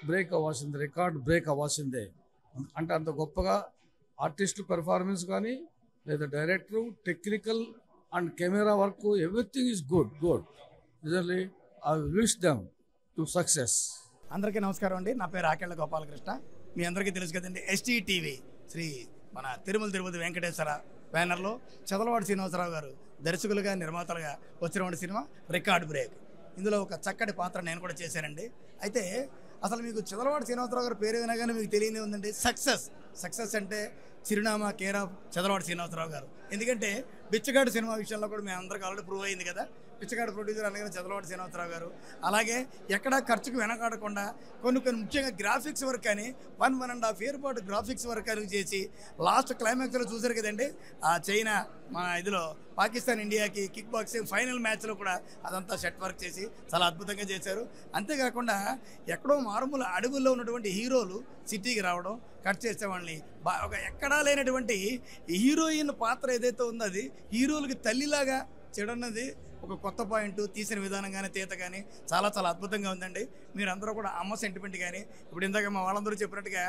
బ్రేక్ అవ్వాల్సిందే, రికార్డ్ బ్రేక్ అవ్వాల్సిందే. అంటే అంత గొప్పగా ఆర్టిస్టు పెర్ఫార్మెన్స్ కానీ లేదా director technical and camera work everything is good. రిజల్లీ I wish them to success. అందరికీ నమస్కారం అండి. నా పేరు ఆకెళ్ళ గోపాలకృష్ణ. మీ అందరికీ తెలుసు కదండి, ఎస్టీ టీవీ శ్రీ మన తిరుపతి వెంకటేశ్వర బ్యానర్లో చదలవాడ శ్రీనివాసరావు గారు దర్శకులుగా నిర్మాతలుగా వచ్చినటువంటి సినిమా రికార్డ్ బ్రేక్. ఇందులో ఒక చక్కటి పాత్ర నేను కూడా చేశానండి. అయితే అసలు మీకు చదలవాడ శ్రీనివాసరావు గారు పేరు వినగానే మీకు తెలియనే ఉందండి. సక్సెస్ అంటే చిరునామా కేర్ ఆఫ్ చదలవాడ శ్రీనివాసరావు గారు. ఎందుకంటే బిచ్చగాడు సినిమా విషయంలో కూడా మేము అందరికీ ఆల్రెడీ ప్రూవ్ అయింది కదా. పిచ్చగాడు ప్రొడ్యూసర్ అనగానే చదలవాడ శ్రీనివాసరావు గారు. అలాగే ఎక్కడా ఖర్చుకు వెనకాడకుండా కొన్ని ముఖ్యంగా గ్రాఫిక్స్ వర్క్ అని 1.5 year పాటు గ్రాఫిక్స్ వర్క్ అని చేసి లాస్ట్ క్లైమాక్స్లో చూశారు కదండి. ఆ చైనా మన ఇదిలో పాకిస్తాన్ ఇండియాకి కిక్ బాక్సింగ్ ఫైనల్ మ్యాచ్లో కూడా అదంతా సెట్ వర్క్ చేసి చాలా అద్భుతంగా చేశారు. అంతేకాకుండా ఎక్కడో మారుమూల అడవుల్లో ఉన్నటువంటి హీరోలు సిటీకి రావడం, కట్ చేసేవాళ్ళని ఒక ఎక్కడా లేనటువంటి హీరోయిన్ పాత్ర ఏదైతే ఉందో అది హీరోలకి తల్లిలాగా చెడన్నది ఒక కొత్త పాయింట్. తీసిన విధానం కానీ తీత కానీ చాలా అద్భుతంగా ఉందండి. మీరందరూ కూడా అమ్మ సెంటిమెంట్ కానీ ఇప్పుడు ఇందాక మా వాళ్ళందరూ చెప్పినట్టుగా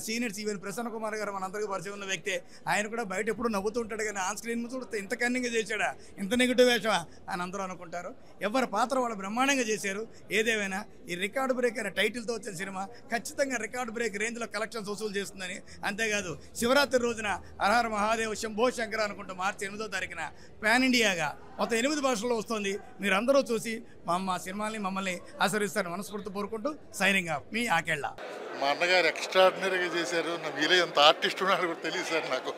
సీనియర్స్ ఈవెన్ ప్రసన్న కుమార్ గారు మనందరికీ పరిచయం ఉన్న వ్యక్తే. ఆయన కూడా బయట ఎప్పుడు నవ్వుతూ ఉంటాడు కానీ ఆన్ స్క్రీన్ చూస్తే ఇంత కన్నింగా చేశాడా, ఇంత నెగిటివ్ వేషమా అని అందరూ అనుకుంటారు. ఎవరి పాత్ర వాళ్ళు బ్రహ్మాండంగా చేశారు. ఏదేమైనా ఈ రికార్డు బ్రేక్ అనే టైటిల్తో వచ్చిన సినిమా ఖచ్చితంగా రికార్డు బ్రేక్ రేంజ్లో కలెక్షన్స్ వసూలు చేస్తుందని. అంతేకాదు శివరాత్రి రోజున హరహర మహాదేవ్ శంభో శంకర అనుకుంటూ March 8వ తారీఖున పాన్ ఇండియాగా మొత్తం 8 భాషల్లో వస్తుంది. మీరందరూ చూసి మా సినిమాల్ని మమ్మల్ని ఆశీర్వదిస్తారని మనస్ఫూర్తి కోరుకుంటూ సైనింగ్ ఆఫ్ మీ ఆకెళ్ళ. మా అన్నగారు ఎక్స్ట్రాడినరీగా చేశారు. నా వీలే ఎంత ఆర్టిస్ట్ ఉన్నాడు కూడా తెలియదు సార్ నాకు.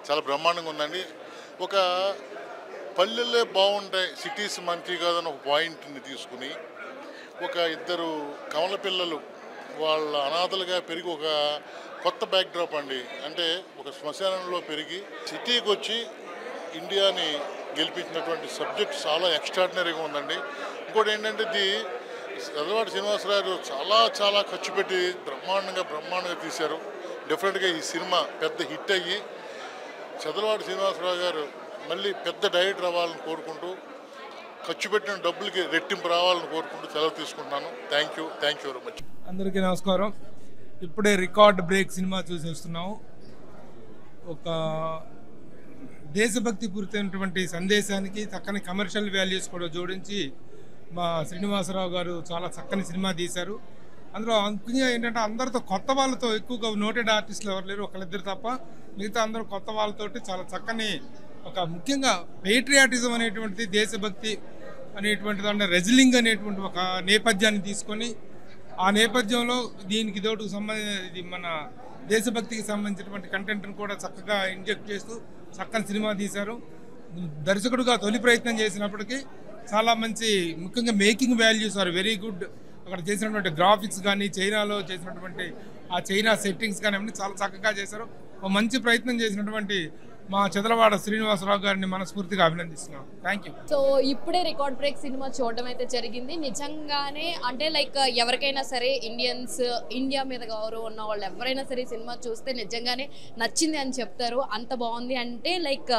చాలా బ్రహ్మాండంగా ఉందండి. ఒక పల్లెలే బాగుంటాయి, సిటీస్ మంచి కాదని ఒక పాయింట్ని తీసుకుని ఒక ఇద్దరు కమల పిల్లలు వాళ్ళ అనాథలుగా పెరిగి ఒక కొత్త బ్యాక్డ్రాప్ అండి. అంటే ఒక శ్మశానంలో పెరిగి సిటీకి వచ్చి ఇండియాని గెలిపించినటువంటి సబ్జెక్ట్ చాలా ఎక్స్ట్రాడినరీగా ఉందండి. ఇంకోటి ఏంటంటే ఇది చదలవాడ శ్రీనివాసరావు చాలా ఖర్చు పెట్టి బ్రహ్మాండంగా తీశారు. డెఫినెట్గా ఈ సినిమా పెద్ద హిట్ అయ్యి చదలవాడ శ్రీనివాసరావు గారు మళ్ళీ పెద్ద డైరెక్టర్ అవ్వాలని కోరుకుంటూ ఖర్చు పెట్టిన డబ్బులకి రెట్టింపు రావాలని కోరుకుంటూ సెలవు తీసుకుంటున్నాను. Thank you very much. అందరికీ నమస్కారం. ఇప్పుడే రికార్డ్ బ్రేక్ సినిమా చూసి వస్తున్నాము. ఒక దేశభక్తి పూరితమైనటువంటి సందేశానికి చక్కని కమర్షియల్ వాల్యూస్ కూడా జోడించి మా శ్రీనివాసరావు గారు చాలా చక్కని సినిమా తీశారు. అందులో ముఖ్యంగా ఏంటంటే అందరితో కొత్త వాళ్ళతో ఎక్కువగా నోటెడ్ ఆర్టిస్టులు ఎవరు లేరు, ఒకళ్ళిద్దరు తప్ప. మిగతా అందరూ కొత్త వాళ్ళతోటి చాలా చక్కని ఒక ముఖ్యంగా పేట్రియాటిజం అనేటువంటిది, దేశభక్తి అనేటువంటిది అంటే రెజ్లింగ్ అనేటువంటి ఒక నేపథ్యాన్ని తీసుకొని ఆ నేపథ్యంలో దీనికి ఇదోటికి సంబంధించి మన దేశభక్తికి సంబంధించినటువంటి కంటెంట్ను కూడా చక్కగా ఇంజెక్ట్ చేస్తూ చక్కని సినిమా తీశారు. దర్శకుడుగా తొలి ప్రయత్నం చేసినప్పటికీ చాలా మంచి ముఖ్యంగా making values are very good. అక్కడ చేసినటువంటి గ్రాఫిక్స్ కానీ చైనాలో చేసినటువంటి ఆ చైనా సెట్టింగ్స్ కానీ అన్నీ చాలా చక్కగా చేశారు. ఒక మంచి ప్రయత్నం చేసినటువంటి మా చదలవాడ శ్రీనివాసరావు గారిని మనస్ఫూర్తిగా అభినందిస్తున్నాం. Thank you. సో ఇప్పుడే రికార్డ్ బ్రేక్ సినిమా చూడడం అయితే జరిగింది. నిజంగానే అంటే లైక్ ఎవరికైనా సరే ఇండియా మీద గౌరవం ఉన్న వాళ్ళు ఎవరైనా సరే సినిమా చూస్తే నిజంగానే నచ్చింది అని చెప్తారు. అంత బాగుంది అంటే లైక్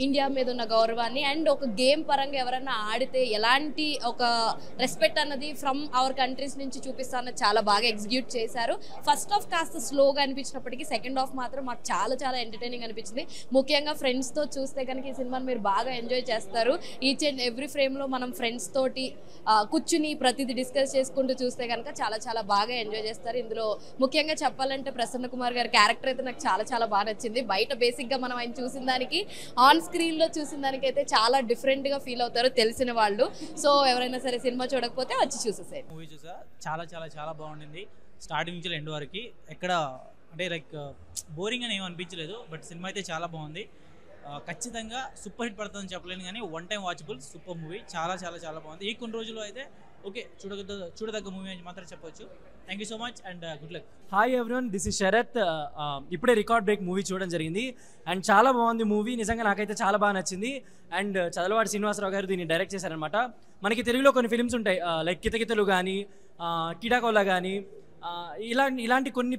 ఇండియా మీద ఉన్న గౌరవాన్ని అండ్ ఒక గేమ్ పరంగా ఎవరైనా ఆడితే ఎలాంటి ఒక రెస్పెక్ట్ అన్నది ఫ్రమ్ అవర్ కంట్రీస్ నుంచి చూపిస్తానని చాలా బాగా ఎగ్జిక్యూట్ చేశారు. ఫస్ట్ హాఫ్ కాస్త స్లోగా అనిపించినప్పటికీ సెకండ్ హాఫ్ మాత్రం మాకు చాలా ఎంటర్టైనింగ్ అనిపించింది. ముఖ్యంగా ఫ్రెండ్స్తో చూస్తే కనుక ఈ సినిమాని మీరు బాగా ఎంజాయ్ చేస్తారు. ఈచ్ అండ్ ఎవ్రీ ఫ్రేమ్లో మనం ఫ్రెండ్స్ తోటి కూర్చుని ప్రతిదీ డిస్కస్ చేసుకుంటూ చూస్తే కనుక చాలా బాగా ఎంజాయ్ చేస్తారు. ఇందులో ముఖ్యంగా చెప్పాలంటే ప్రసన్న కుమార్ గారి క్యారెక్టర్ అయితే నాకు చాలా బాగా నచ్చింది. బయట బేసిక్గా మనం ఆయన చూసిన దానికి ఆన్ స్క్రీన్లో చూసిన దానికైతే చాలా డిఫరెంట్గా ఫీల్ అవుతారు తెలిసిన వాళ్ళు. సో ఎవరైనా సరే సినిమా చూడకపోతే వచ్చి చూసేసారు. మూవీ చూసా చాలా బాగుండింది. స్టార్టింగ్ నుంచి ఎండ్ వరకు ఎక్కడ అంటే లైక్ బోరింగ్ అని ఏమనిపించలేదు. బట్ సినిమా అయితే చాలా బాగుంది. ఖచ్చితంగా సూపర్ హిట్ పడుతుందని చెప్పలేను కానీ one time watchable super movie. చాలా చాలా చాలా బాగుంది. ఈ కొన్ని రోజుల్లో అయితే ఓకే చూడదగ్గ మూవీ అని మాత్రం చెప్పొచ్చు. Thank you so much and good luck. Hi everyone, this is Sarath. ఇప్పుడే రికార్డ్ బ్రేక్ మూవీ చూడడం జరిగింది అండ్ చాలా బాగుంది మూవీ. నిజంగా నాకైతే చాలా బాగా నచ్చింది. అండ్ చదలవాడి శ్రీనివాసరావు గారు దీన్ని డైరెక్ట్ చేశారనమాట. మనకి తెలుగులో కొన్ని ఫిల్మ్స్ ఉంటాయి లైక్ కితకితలు కానీ కిడాకోలా కానీ ఇలాంటి కొన్ని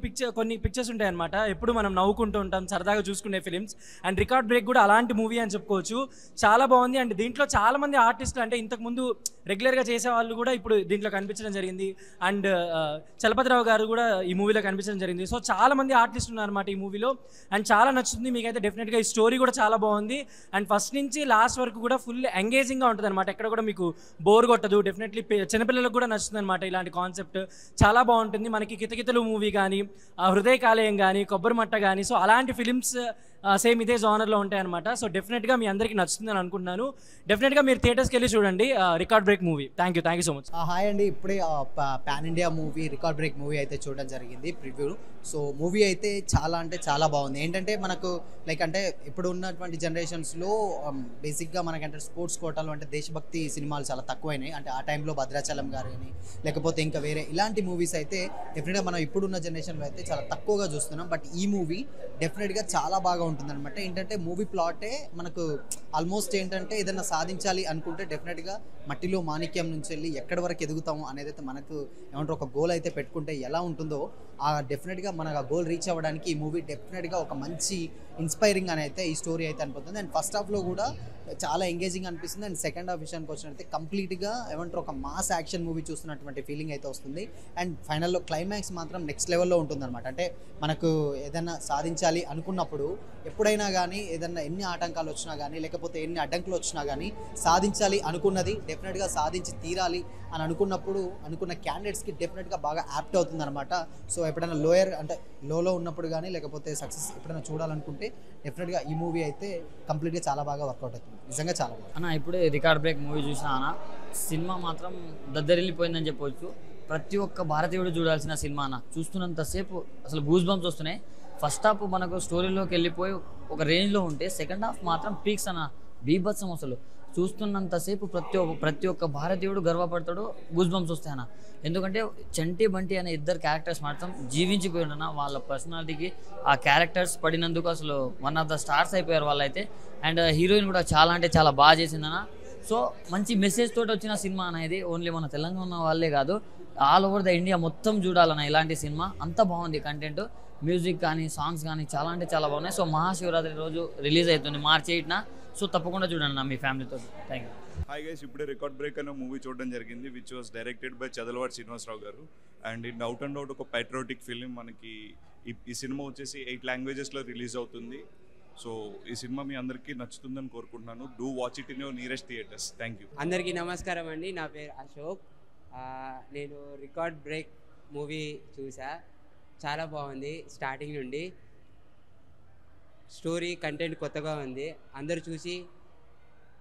పిక్చర్స్ ఉంటాయన్నమాట. ఎప్పుడు మనం నవ్వుకుంటూ ఉంటాం, సరదాగా చూసుకునే ఫిలిమ్స్. అండ్ రికార్డ్ బ్రేక్ కూడా అలాంటి మూవీ అని చెప్పుకోవచ్చు. చాలా బాగుంది. అండ్ దీంట్లో చాలామంది ఆర్టిస్టులు అంటే ఇంతకుముందు రెగ్యులర్గా చేసే వాళ్ళు కూడా ఇప్పుడు దీంట్లో కనిపించడం జరిగింది. అండ్ చలపతిరావు గారు కూడా ఈ మూవీలో కనిపించడం జరిగింది. సో చాలామంది ఆర్టిస్టులు ఉన్నారన్నమాట ఈ మూవీలో. అండ్ చాలా నచ్చుతుంది మీకైతే డెఫినెట్గా. ఈ స్టోరీ కూడా చాలా బాగుంది. అండ్ ఫస్ట్ నుంచి లాస్ట్ వరకు కూడా ఫుల్ ఎంగేజింగ్గా ఉంటుంది అనమాట. ఎక్కడ కూడా మీకు బోర్ కొట్టదు. డెఫినెట్లీ చిన్నపిల్లలకు కూడా నచ్చుతుంది అనమాట ఇలాంటి కాన్సెప్ట్. చాలా బాగుంటుంది. మనకి కితకితలు మూవీ కానీ హృదయ కాలేయం కానీ కొబ్బరి మట్ట కానీ సో అలాంటి ఫిలిమ్స్ సేమ్ ఇదే జానర్లో ఉంటాయి అనమాట. సో డెఫినెట్గా మీ అందరికీ నచ్చుతుందని అనుకుంటున్నాను. డెఫినెట్గా మీరు థియేటర్స్కి వెళ్ళి చూడండి record break movie. Thank you so much. Hi అండి, ఇప్పుడే pan India movie record break movie అయితే చూడడం జరిగింది ప్రివ్యూ. సో మూవీ అయితే చాలా అంటే చాలా బాగుంది. ఏంటంటే మనకు లైక్ అంటే ఇప్పుడు ఉన్నటువంటి జనరేషన్స్లో బేసిక్గా మనకంటే స్పోర్ట్స్ కోటాలు అంటే దేశభక్తి సినిమాలు చాలా తక్కువైనాయి. అంటే ఆ టైంలో భద్రాచలం గారు అని లేకపోతే ఇంకా వేరే ఇలాంటి మూవీస్ అయితే డెఫినెట్గా మనం ఇప్పుడున్న జనరేషన్లో అయితే చాలా తక్కువగా చూస్తున్నాం. బట్ ఈ మూవీ డెఫినెట్గా చాలా బాగా ఉంటుంది అనమాట. ఏంటంటే మూవీ ప్లాటే మనకు ఆల్మోస్ట్ ఏంటంటే ఏదైనా సాధించాలి అనుకుంటే డెఫినెట్గా మట్టిలో మాణిక్యం నుంచి వెళ్ళి ఎక్కడి వరకు ఎదుగుతాము అనేది అయితే మనకు ఏమంటారు ఒక గోల్ అయితే పెట్టుకుంటే ఎలా ఉంటుందో ఆ డెఫినెట్గా మనకు ఆ గోల్ రీచ్ అవ్వడానికి ఈ మూవీ డెఫినెట్గా ఒక మంచి ఇన్స్పైరింగ్ అని అయితే ఈ స్టోరీ అయితే అనిపోతుంది. అండ్ ఫస్ట్ హాఫ్లో కూడా చాలా ఎంగేజింగ్ అనిపిస్తుంది. అండ్ సెకండ్ హాఫ్ విషయానికి వచ్చినట్లయితే కంప్లీట్గా ఏమంటారు ఒక మాస్ యాక్షన్ మూవీ చూస్తున్నటువంటి ఫీలింగ్ అయితే వస్తుంది. అండ్ ఫైనల్లో క్లైమాక్స్ మాత్రం నెక్స్ట్ లెవెల్లో ఉంటుంది అనమాట. అంటే మనకు ఏదైనా సాధించాలి అనుకున్నప్పుడు ఎప్పుడైనా కానీ ఏదైనా ఎన్ని ఆటంకాలు వచ్చినా కానీ లేకపోతే ఎన్ని అడ్డంకులు వచ్చినా కానీ సాధించాలి అనుకున్నది డెఫినెట్గా సాధించి తీరాలి అని అనుకున్నప్పుడు అనుకున్న క్యాండిడేట్స్కి డెఫినెట్గా బాగా యాప్ట్ అవుతుంది అనమాట. సో ఎప్పుడైనా లోయర్ అంటే లోలో ఉన్నప్పుడు కానీ లేకపోతే సక్సెస్ ఎప్పుడైనా చూడాలనుకుంటే డెఫినెట్గా ఈ మూవీ అయితే కంప్లీట్గా చాలా బాగా వర్కౌట్ అవుతుంది. నిజంగా చాలా బాగా అన్న ఇప్పుడే రికార్డ్ బ్రేక్ మూవీ చూసినా అన్న, సినిమా మాత్రం దద్దరిల్లిపోయిందని చెప్పవచ్చు. ప్రతి ఒక్క భారతీయుడు చూడాల్సిన సినిమా అన్న. చూస్తున్నంతసేపు అసలు గూస్ బంప్స్ వస్తున్నాయి. ఫస్ట్ హాఫ్ మనకు స్టోరీలోకి వెళ్ళిపోయి ఒక రేంజ్లో ఉంటే సెకండ్ హాఫ్ మాత్రం పీక్స్ అన్న, బీభత్సం. అసలు చూస్తున్నంతసేపు ప్రతి ఒక్క భారతీయుడు గర్వపడతాడు, గూస్ బంప్స్ వస్తాయన్న. ఎందుకంటే చంటి బంటి అనే ఇద్దరు క్యారెక్టర్స్ మాత్రం జీవించిపోయిన వాళ్ళ పర్సనాలిటీకి ఆ క్యారెక్టర్స్ పడినందుకు అసలు వన్ ఆఫ్ ద స్టార్స్ అయిపోయారు వాళ్ళైతే. అండ్ హీరోయిన్ కూడా చాలా అంటే చాలా బాగా చేసిందన్న. సో మంచి మెసేజ్ తోటి వచ్చిన సినిమా అనేది ఓన్లీ మన తెలంగాణ వాళ్ళే కాదు, ఆల్ ఓవర్ ద ఇండియా మొత్తం చూడాలన్న ఇలాంటి సినిమా. అంత బాగుంది కంటెంట్, మ్యూజిక్ కానీ సాంగ్స్ కానీ చాలా అంటే చాలా బాగున్నాయి. సో మహాశివరాత్రి రోజు రిలీజ్ అవుతుంది March 8న. సో తప్పకుండా చూడండి నా మీ ఫ్యామిలీతో. Thank you. హాయ్ గైస్, ఇప్పుడే రికార్డ్ బ్రేక్ అనే మూవీ చూడడం జరిగింది which was directed by Chadalavadi Srinivasarao garu. And it out and out ఒక ప్యాట్రియాటిక్ ఫిలిం. మనకి ఈ సినిమా వచ్చేసి 8 లాంగ్వేజెస్లో రిలీజ్ అవుతుంది. సో ఈ సినిమా మీ అందరికీ నచ్చుతుందని కోరుకుంటున్నాను. Do watch it in your nearest theatres. Thank you. అందరికీ నమస్కారం అండి, నా పేరు అశోక్. నేను రికార్డ్ బ్రేక్ మూవీ చూసా, చాలా బాగుంది. స్టార్టింగ్ నుండి స్టోరీ కంటెంట్ కొత్తగా ఉంది. అందరూ చూసి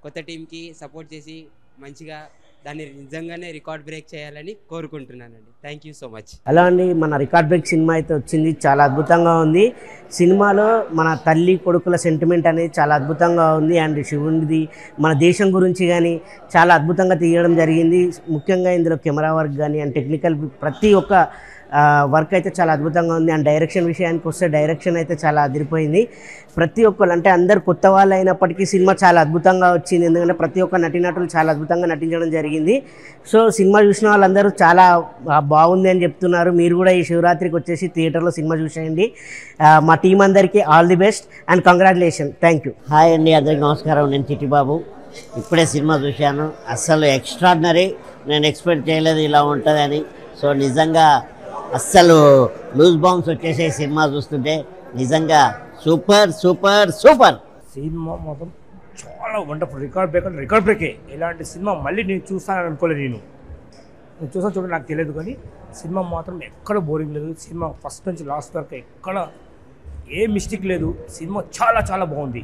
కొత్త టీంకి సపోర్ట్ చేసి మంచిగా దాన్ని నిజంగానే రికార్డ్ బ్రేక్ చేయాలని కోరుకుంటున్నానండి. Thank you so much. అలా అండి, మన రికార్డ్ బ్రేక్ సినిమా అయితే వచ్చింది, చాలా అద్భుతంగా ఉంది. సినిమాలో మన తల్లి కొడుకుల సెంటిమెంట్ అనేది చాలా అద్భుతంగా ఉంది. అండ్ శివునిది మన దేశం గురించి కానీ చాలా అద్భుతంగా తీయడం జరిగింది. ముఖ్యంగా ఇందులో కెమెరా వర్క్ కానీ అండ్ టెక్నికల్ ప్రతి ఒక్క వర్క్ అయితే చాలా అద్భుతంగా ఉంది. అండ్ డైరెక్షన్ విషయానికి వస్తే డైరెక్షన్ అయితే చాలా అదిరిపోయింది. ప్రతి ఒక్కరు అంటే అందరు కొత్త వాళ్ళు అయినప్పటికీ సినిమా చాలా అద్భుతంగా వచ్చింది. ఎందుకంటే ప్రతి ఒక్క నటీనటులు చాలా అద్భుతంగా నటించడం జరిగింది. సో సినిమా చూసిన వాళ్ళందరూ చాలా బాగుంది అని చెప్తున్నారు. మీరు కూడా ఈ శివరాత్రికి వచ్చేసి థియేటర్లో సినిమా చూసేయండి. మా టీం అందరికీ all the best and congratulation. Thank you. Hi అండి, అందరికీ నమస్కారం. నేను చిట్టిబాబు. ఇప్పుడే సినిమా చూశాను, అస్సలు ఎక్స్ట్రాడినరీ. నేను ఎక్స్పెక్ట్ చేయలేదు ఇలా ఉంటుందని. సో నిజంగా అస్సలు లూజ్ బాంబ్స్ వచ్చేసే సినిమా చూస్తుంటే నిజంగా సూపర్ సూపర్ సూపర్. సినిమా మొత్తం చాలా వండర్ఫుల్. రికార్డ్ బ్రేక్ అంటే రికార్డ్ బ్రేకే. ఇలాంటి సినిమా మళ్ళీ నేను చూస్తానని అనుకోలేదు. నేను చూసాను చూడండి, నాకు తెలియదు, కానీ సినిమా మాత్రం ఎక్కడ బోరింగ్ లేదు. సినిమా ఫస్ట్ నుంచి లాస్ట్ వరకు ఎక్కడ ఏ మిస్టేక్ లేదు. సినిమా చాలా చాలా బాగుంది.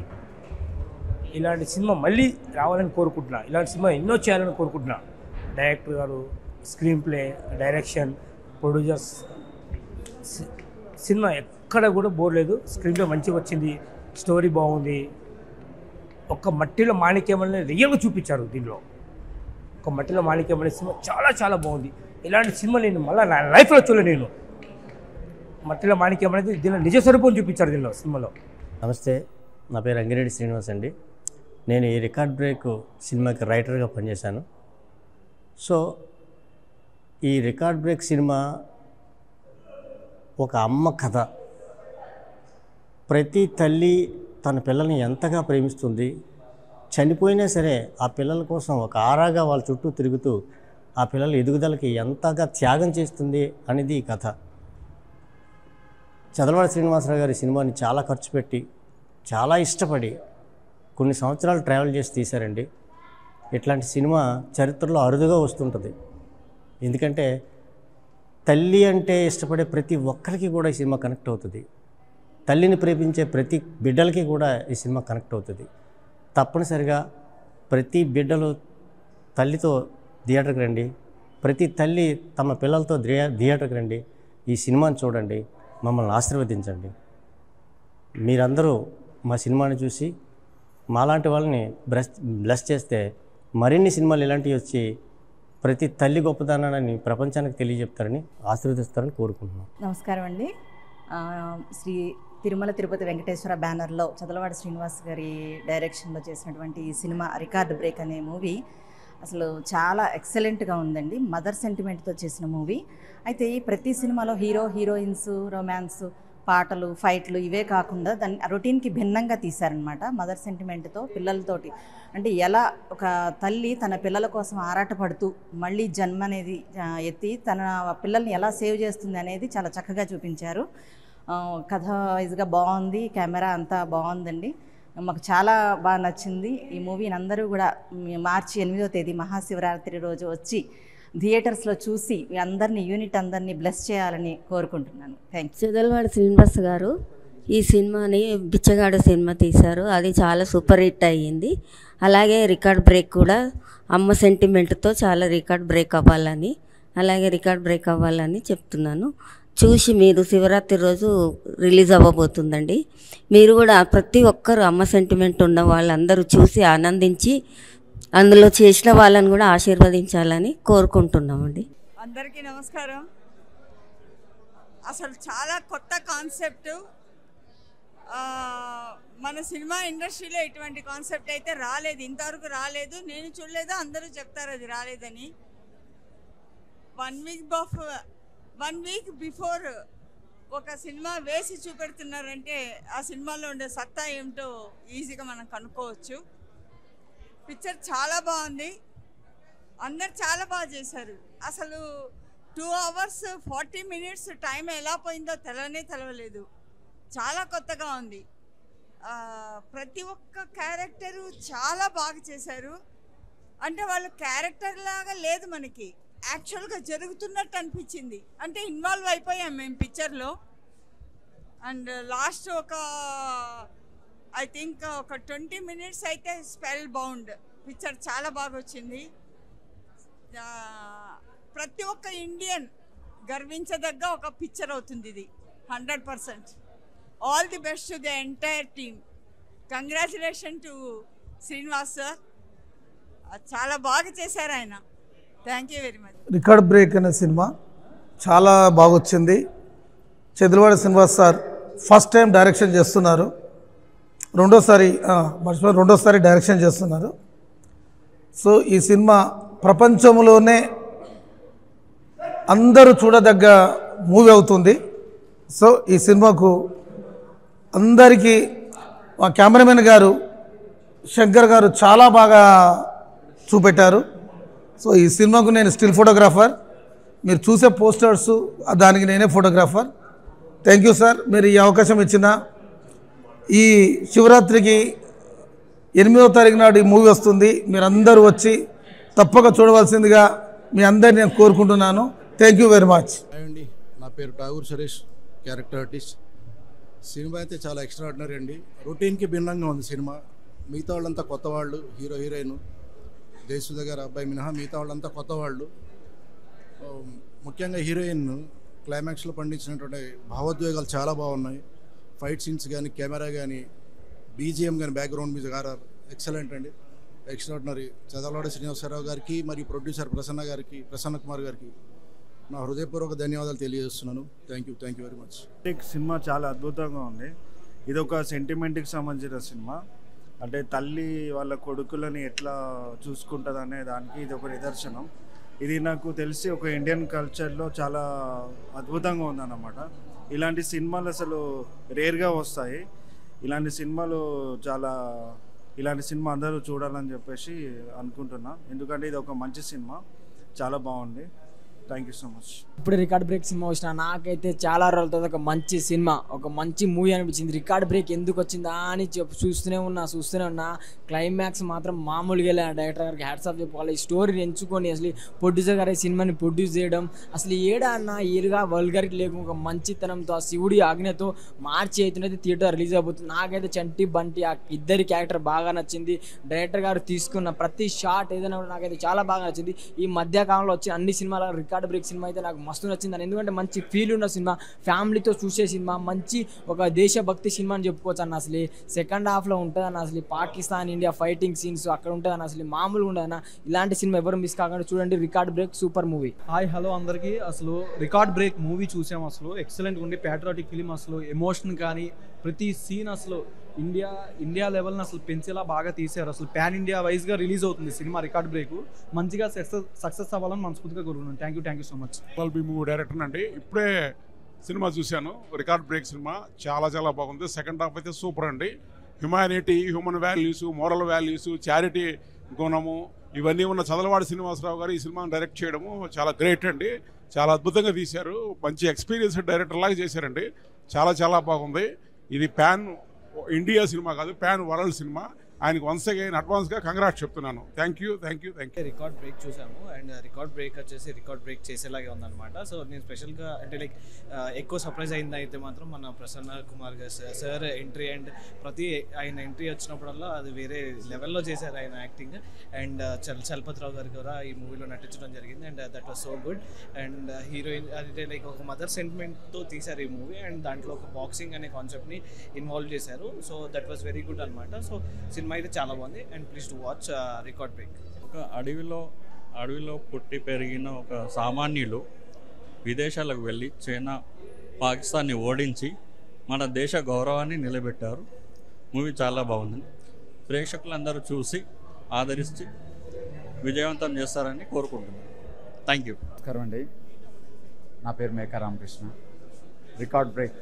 ఇలాంటి సినిమా మళ్ళీ రావాలని కోరుకుంటున్నా. ఇలాంటి సినిమా ఎన్నో చేయాలని కోరుకుంటున్నా. డైరెక్టర్ గారు, screen play, direction, producers, cinema ఎక్కడ కూడా బోర్ లేదు. స్క్రీన్ ప్లే మంచిగా వచ్చింది, స్టోరీ బాగుంది, ఒక మట్టిలో మాణిక్యం అనే రియల్గా చూపించారు దీనిలో. ఒక మట్టిలో మాణిక్యం అనే సినిమా చాలా చాలా బాగుంది. ఇలాంటి సినిమా నేను మళ్ళీ నా లైఫ్లో చూడలేదు. నేను మట్టిలో మాణిక్యం అనేది దీనిలో నిజ స్వరూపం చూపించారు దీనిలో సినిమాలో. నమస్తే, నా పేరు అంగిరెడ్డి శ్రీనివాస్ అండి. నేను ఈ రికార్డ్ బ్రేక్ సినిమాకి రైటర్గా పనిచేశాను. సో ఈ రికార్డ్ బ్రేక్ సినిమా ఒక అమ్మ కథ. ప్రతి తల్లి తన పిల్లల్ని ఎంతగా ప్రేమిస్తుంది, చనిపోయినా సరే ఆ పిల్లల కోసం ఒక ఆరాగా వాళ్ళ చుట్టూ తిరుగుతూ ఆ పిల్లల ఎదుగుదలకి ఎంతగా త్యాగం చేస్తుంది అనేది ఈ కథ. చదలవాడ శ్రీనివాసరావు గారి సినిమాని చాలా ఖర్చు పెట్టి చాలా ఇష్టపడి కొన్ని సంవత్సరాలు ట్రావెల్ చేసి తీశారండి. ఇట్లాంటి సినిమా చరిత్రలో అరుదుగా వస్తుంటుంది. ఎందుకంటే తల్లి అంటే ఇష్టపడే ప్రతి ఒక్కరికి కూడా ఈ సినిమా కనెక్ట్ అవుతుంది. తల్లిని ప్రేమించే ప్రతి బిడ్డలకి కూడా ఈ సినిమా కనెక్ట్ అవుతుంది. తప్పనిసరిగా ప్రతి బిడ్డలు తల్లితో థియేటర్కి రండి, ప్రతి తల్లి తమ పిల్లలతో థియేటర్కి రండి, ఈ సినిమాని చూడండి, మమ్మల్ని ఆశీర్వదించండి. మీరందరూ మా సినిమాని చూసి మాలాంటి వాళ్ళని బ్లెస్ చేస్తే మరిన్ని సినిమాలు ఇలాంటివి వచ్చి ప్రతి తల్లి గొప్పదనాన్ని ప్రపంచానికి తెలియజెప్తారని ఆశీర్వదిస్తారని కోరుకుంటున్నాం. నమస్కారం అండి. శ్రీ తిరుమల తిరుపతి వెంకటేశ్వర బ్యానర్లో చదలవాడ శ్రీనివాస్ గారి డైరెక్షన్లో చేసినటువంటి ఈ సినిమా రికార్డ్ బ్రేక్ అనే మూవీ అసలు చాలా ఎక్సలెంట్గా ఉందండి. మదర్ సెంటిమెంట్తో చేసిన మూవీ. అయితే ఈ ప్రతి సినిమాలో హీరోయిన్స్, రొమాన్స్, పాటలు, ఫైట్లు ఇవే కాకుండా దాన్ని రొటీన్కి భిన్నంగా తీశారనమాట. మదర్ సెంటిమెంట్తో పిల్లలతోటి అంటే ఎలా ఒక తల్లి తన పిల్లల కోసం ఆరాటపడుతూ మళ్ళీ జన్మ అనేది ఎత్తి తన పిల్లల్ని ఎలా సేవ్ చేస్తుంది అనేది చాలా చక్కగా చూపించారు. కథ వైజ్గా బాగుంది, కెమెరా అంతా బాగుందండి. మాకు చాలా బాగా నచ్చింది ఈ మూవీని. అందరూ కూడా మార్చి 8వ తేదీ మహాశివరాత్రి రోజు వచ్చి థియేటర్స్లో చూసి అందరినీ అందరినీ బ్లెస్ చేయాలని కోరుకుంటున్నాను. Thank you. చదలవాడ శ్రీనివాస్ గారు ఈ సినిమాని బిచ్చగాడు సినిమా తీశారు. అది చాలా సూపర్ హిట్ అయ్యింది. అలాగే రికార్డ్ బ్రేక్ కూడా అమ్మ సెంటిమెంట్తో చాలా రికార్డ్ బ్రేక్ అవ్వాలని చెప్తున్నాను. చూసి మీరు శివరాత్రి రోజు రిలీజ్ అవ్వబోతుందండి. మీరు కూడా ప్రతి ఒక్కరు అమ్మ సెంటిమెంట్ ఉన్న వాళ్ళందరూ చూసి ఆనందించి అందులో చేసిన వాళ్ళని కూడా ఆశీర్వదించాలని కోరుకుంటున్నామండి. అందరికీ నమస్కారం. అసలు చాలా కొత్త కాన్సెప్ట్. మన సినిమా ఇండస్ట్రీలో ఇటువంటి కాన్సెప్ట్ అయితే రాలేదు, ఇంతవరకు రాలేదు. నేను చూడలేదు, అందరూ చెప్తారు అది రాలేదని. 1 వీక్ బిఫోర్ ఒక సినిమా వేసి చూపెడుతున్నారంటే ఆ సినిమాలో ఉండే సత్తా ఏమిటో ఈజీగా మనం కనుక్కోవచ్చు. పిక్చర్ చాలా బాగుంది, అందరు చాలా బాగా చేశారు. అసలు 2 hours 40 minutes టైం ఎలా పోయిందో తెలవలేదు. చాలా కొత్తగా ఉంది. ప్రతి ఒక్క క్యారెక్టరు చాలా బాగా చేశారు. అంటే వాళ్ళు క్యారెక్టర్ లాగా లేదు, మనకి యాక్చువల్గా జరుగుతున్నట్టు అనిపించింది. అంటే ఇన్వాల్వ్ అయిపోయాం మేము పిక్చర్లో. అండ్ లాస్ట్ ఐ థింక్ ఒక 20 minutes అయితే స్పెల్ బౌండ్. పిక్చర్ చాలా బాగా వచ్చింది. ప్రతి ఒక్క ఇండియన్ గర్వించదగ్గ ఒక పిక్చర్ అవుతుంది ఇది 100%. All the best to the entire team. Congratulation to Srinivas sir, చాలా బాగా చేశారు ఆయన. Thank you very much. Record break అనే సినిమా చాలా బాగా వచ్చింది. Chadalavada Srinivas sir first time direction చేస్తున్నారు, రెండోసారి డైరెక్షన్ చేస్తున్నారు. సో ఈ సినిమా ప్రపంచంలోనే అందరూ చూడదగ్గ మూవీ అవుతుంది. సో ఈ సినిమాకు అందరికీ మా కెమెరామెన్ గారు శంకర్ గారు చాలా బాగా చూపెట్టారు. సో ఈ సినిమాకు నేను స్టిల్ ఫోటోగ్రాఫర్, మీరు చూసే పోస్టర్స్ దానికి నేనే ఫోటోగ్రాఫర్. థ్యాంక్ యూ సార్, మీరు ఈ అవకాశం ఇచ్చిన. ఈ శివరాత్రికి 8వ తారీఖు నాడు ఈ మూవీ వస్తుంది, మీరందరూ వచ్చి తప్పక చూడవలసిందిగా మీ అందరిని నేను కోరుకుంటున్నాను. Thank you very much. అండి, నా పేరు Tagore Suresh, character artist. Cinema అయితే చాలా ఎక్స్ట్రాడినరీ అండి. రొటీన్కి భిన్నంగా ఉంది సినిమా. మిగతా వాళ్ళంతా కొత్త వాళ్ళు, హీరోయిన్ జయసుధ గారు అబ్బాయి మినహా మిగతా వాళ్ళంతా కొత్త వాళ్ళు. ముఖ్యంగా హీరోయిన్ క్లైమాక్స్లో పండించినటువంటి భావోద్వేగాలు చాలా బాగున్నాయి. ఫైట్ సీన్స్ కానీ, కెమెరా కానీ, బీజిఎం కానీ, బ్యాక్గ్రౌండ్ మ్యూజిక్, ఆర్ఆర్ ఎక్సలెంట్ అండి, ఎక్స్ట్రాడినరీ. చదలవాడ శ్రీనివాసరావు గారికి మరియు ప్రొడ్యూసర్ ప్రసన్న కుమార్ గారికి నా హృదయపూర్వక ధన్యవాదాలు తెలియజేస్తున్నాను. Thank you very much. Cinema చాలా అద్భుతంగా ఉంది. ఇది ఒక సెంటిమెంట్కి సంబంధించిన సినిమా. అంటే తల్లి వాళ్ళ కొడుకులని ఎట్లా చూసుకుంటుంది అనే దానికి ఇది ఒక నిదర్శనం. ఇది నాకు తెలిసి ఒక ఇండియన్ కల్చర్లో చాలా అద్భుతంగా ఉందన్నమాట. ఇలాంటి సినిమాలు అసలు రేర్గా వస్తాయి. ఇలాంటి సినిమా అందరూ చూడాలని చెప్పేసి అనుకుంటున్నా. ఎందుకంటే ఇది ఒక మంచి సినిమా, చాలా బాగుంది. Thank you so much. ఇప్పుడు రికార్డ్ బ్రేక్ సినిమా వచ్చిన నాకైతే చాలా రోజుల తర్వాత ఒక మంచి సినిమా, ఒక మంచి మూవీ అనిపించింది. రికార్డ్ బ్రేక్ ఎందుకు వచ్చిందా అని చూస్తూనే ఉన్నా. క్లైమాక్స్ మాత్రం మామూలుగా వెళ్ళా. డైరెక్టర్ గారికి హ్యాట్స్ ఆఫ్ చెప్పుకోవాలి. ఈ స్టోరీని ఎంచుకొని అసలు ప్రొడ్యూసర్ గారి సినిమాని ప్రొడ్యూస్ చేయడం, అసలు ఏడా అన్న ఏరుగా వల్గరికి లేకుండా ఒక మంచితనంతో ఆ శివుడి ఆజ్ఞతో మార్చి అయితే థియేటర్ రిలీజ్ అయిపోతుంది. నాకైతే చంటి బంటి ఆ ఇద్దరి క్యారెక్టర్ బాగా నచ్చింది. డైరెక్టర్ గారు తీసుకున్న ప్రతి షాట్ ఏదైనా నాకైతే చాలా బాగా నచ్చింది. ఈ మధ్యకాలంలో వచ్చిన అన్ని సినిమాల రికార్డ్ బ్రేక్ సినిమా అయితే నాకు మస్తు నచ్చింది. ఎందుకంటే మంచి ఫీల్ ఉన్న సినిమా, ఫ్యామిలీతో చూసే సినిమా, మంచి ఒక దేశభక్తి సినిమా అని చెప్పుకోవచ్చు అన్న. అసలు సెకండ్ హాఫ్లో ఉంటుంది అన్న. అసలు పాకిస్తాన్ ఇండియా ఫైటింగ్ సీన్స్ అక్కడ ఉంటుంది అన్న. అసలు మామూలుగా ఉండదు అన్న. ఇలాంటి సినిమా ఎవరు మిస్ కాకుండా చూడండి. Record break super movie. Hi hello అందరికీ. అసలు రికార్డ్ బ్రేక్ మూవీ చూసాము. అసలు ఎక్సలెంట్ ఉంది. ప్యాట్రియాటిక్ ఫిలిం, అసలు ఎమోషన్ కానీ ప్రతి సీన్ అసలు ఇండియా లెవెల్ని అసలు పెంచేలా బాగా తీశారు. అసలు పాన్ ఇండియా వైజ్గా రిలీజ్ అవుతుంది సినిమా రికార్డ్ బ్రేక్. మంచిగా సక్సెస్ అవ్వాలని మనస్ఫూర్తిగా కోరుకున్నాను. Thank you so much. Movie director అండి. ఇప్పుడే సినిమా చూశాను, రికార్డ్ బ్రేక్ సినిమా చాలా బాగుంది. సెకండ్ హాఫ్ అయితే సూపర్ అండి. Humanity, human values, moral values, charity గుణము ఇవన్నీ ఉన్న చదలవాడ శ్రీనివాసరావు గారు ఈ సినిమాను డైరెక్ట్ చేయడము చాలా గ్రేట్ అండి. చాలా అద్భుతంగా తీశారు. మంచి ఎక్స్పీరియన్స్ డైరెక్టర్ లాగా చేశారండి. చాలా బాగుంది. ఇది పాన్ ఇండియా సినిమా కాదు, పాన్ వరల్డ్ సినిమా. ఆయనకు వన్స్ అగైన్ అడ్వాన్స్గా కంగ్రాట్స్ చెప్తున్నాను. Thank you. రికార్డ్ బ్రేక్ చూసాము అండ్ రికార్డ్ బ్రేక్ వచ్చేసి రికార్డ్ బ్రేక్ చేసేలాగే ఉందన్నమాట. సో నేను స్పెషల్గా అంటే లైక్ ఎక్కువ సర్ప్రైజ్ అయింది అయితే మాత్రం మన ప్రసన్న కుమార్ గారు సార్ ఎంట్రీ. అండ్ ఆయన ఎంట్రీ వచ్చినప్పుడల్లా అది వేరే లెవెల్లో చేశారు ఆయన యాక్టింగ్. అండ్ చలపతిరావు గారు కూడా ఈ మూవీలో నటించడం జరిగింది. And that was so good. And heroine అంటే లైక్ ఒక మదర్ సెంటిమెంట్తో తీశారు ఈ మూవీ. అండ్ దాంట్లో ఒక బాక్సింగ్ అనే కాన్సెప్ట్ని ఇన్వాల్వ్ చేశారు. So that was very good అనమాట. సో సినిమా అయితే చాలా బాగుంది. And please to watch record break. ఒక అడవిలో పుట్టి పెరిగిన ఒక సామాన్యులు విదేశాలకు వెళ్ళి చైనా, పాకిస్తాన్ని ఓడించి మన దేశ గౌరవాన్ని నిలబెట్టారు. మూవీ చాలా బాగుంది. ప్రేక్షకులందరూ చూసి ఆదరిస్తే విజయవంతం చేస్తారని కోరుకుంటున్నాను. Thank you. నమస్కారం అండి, నా పేరు మేకా రామకృష్ణ. రికార్డ్ బ్రేక్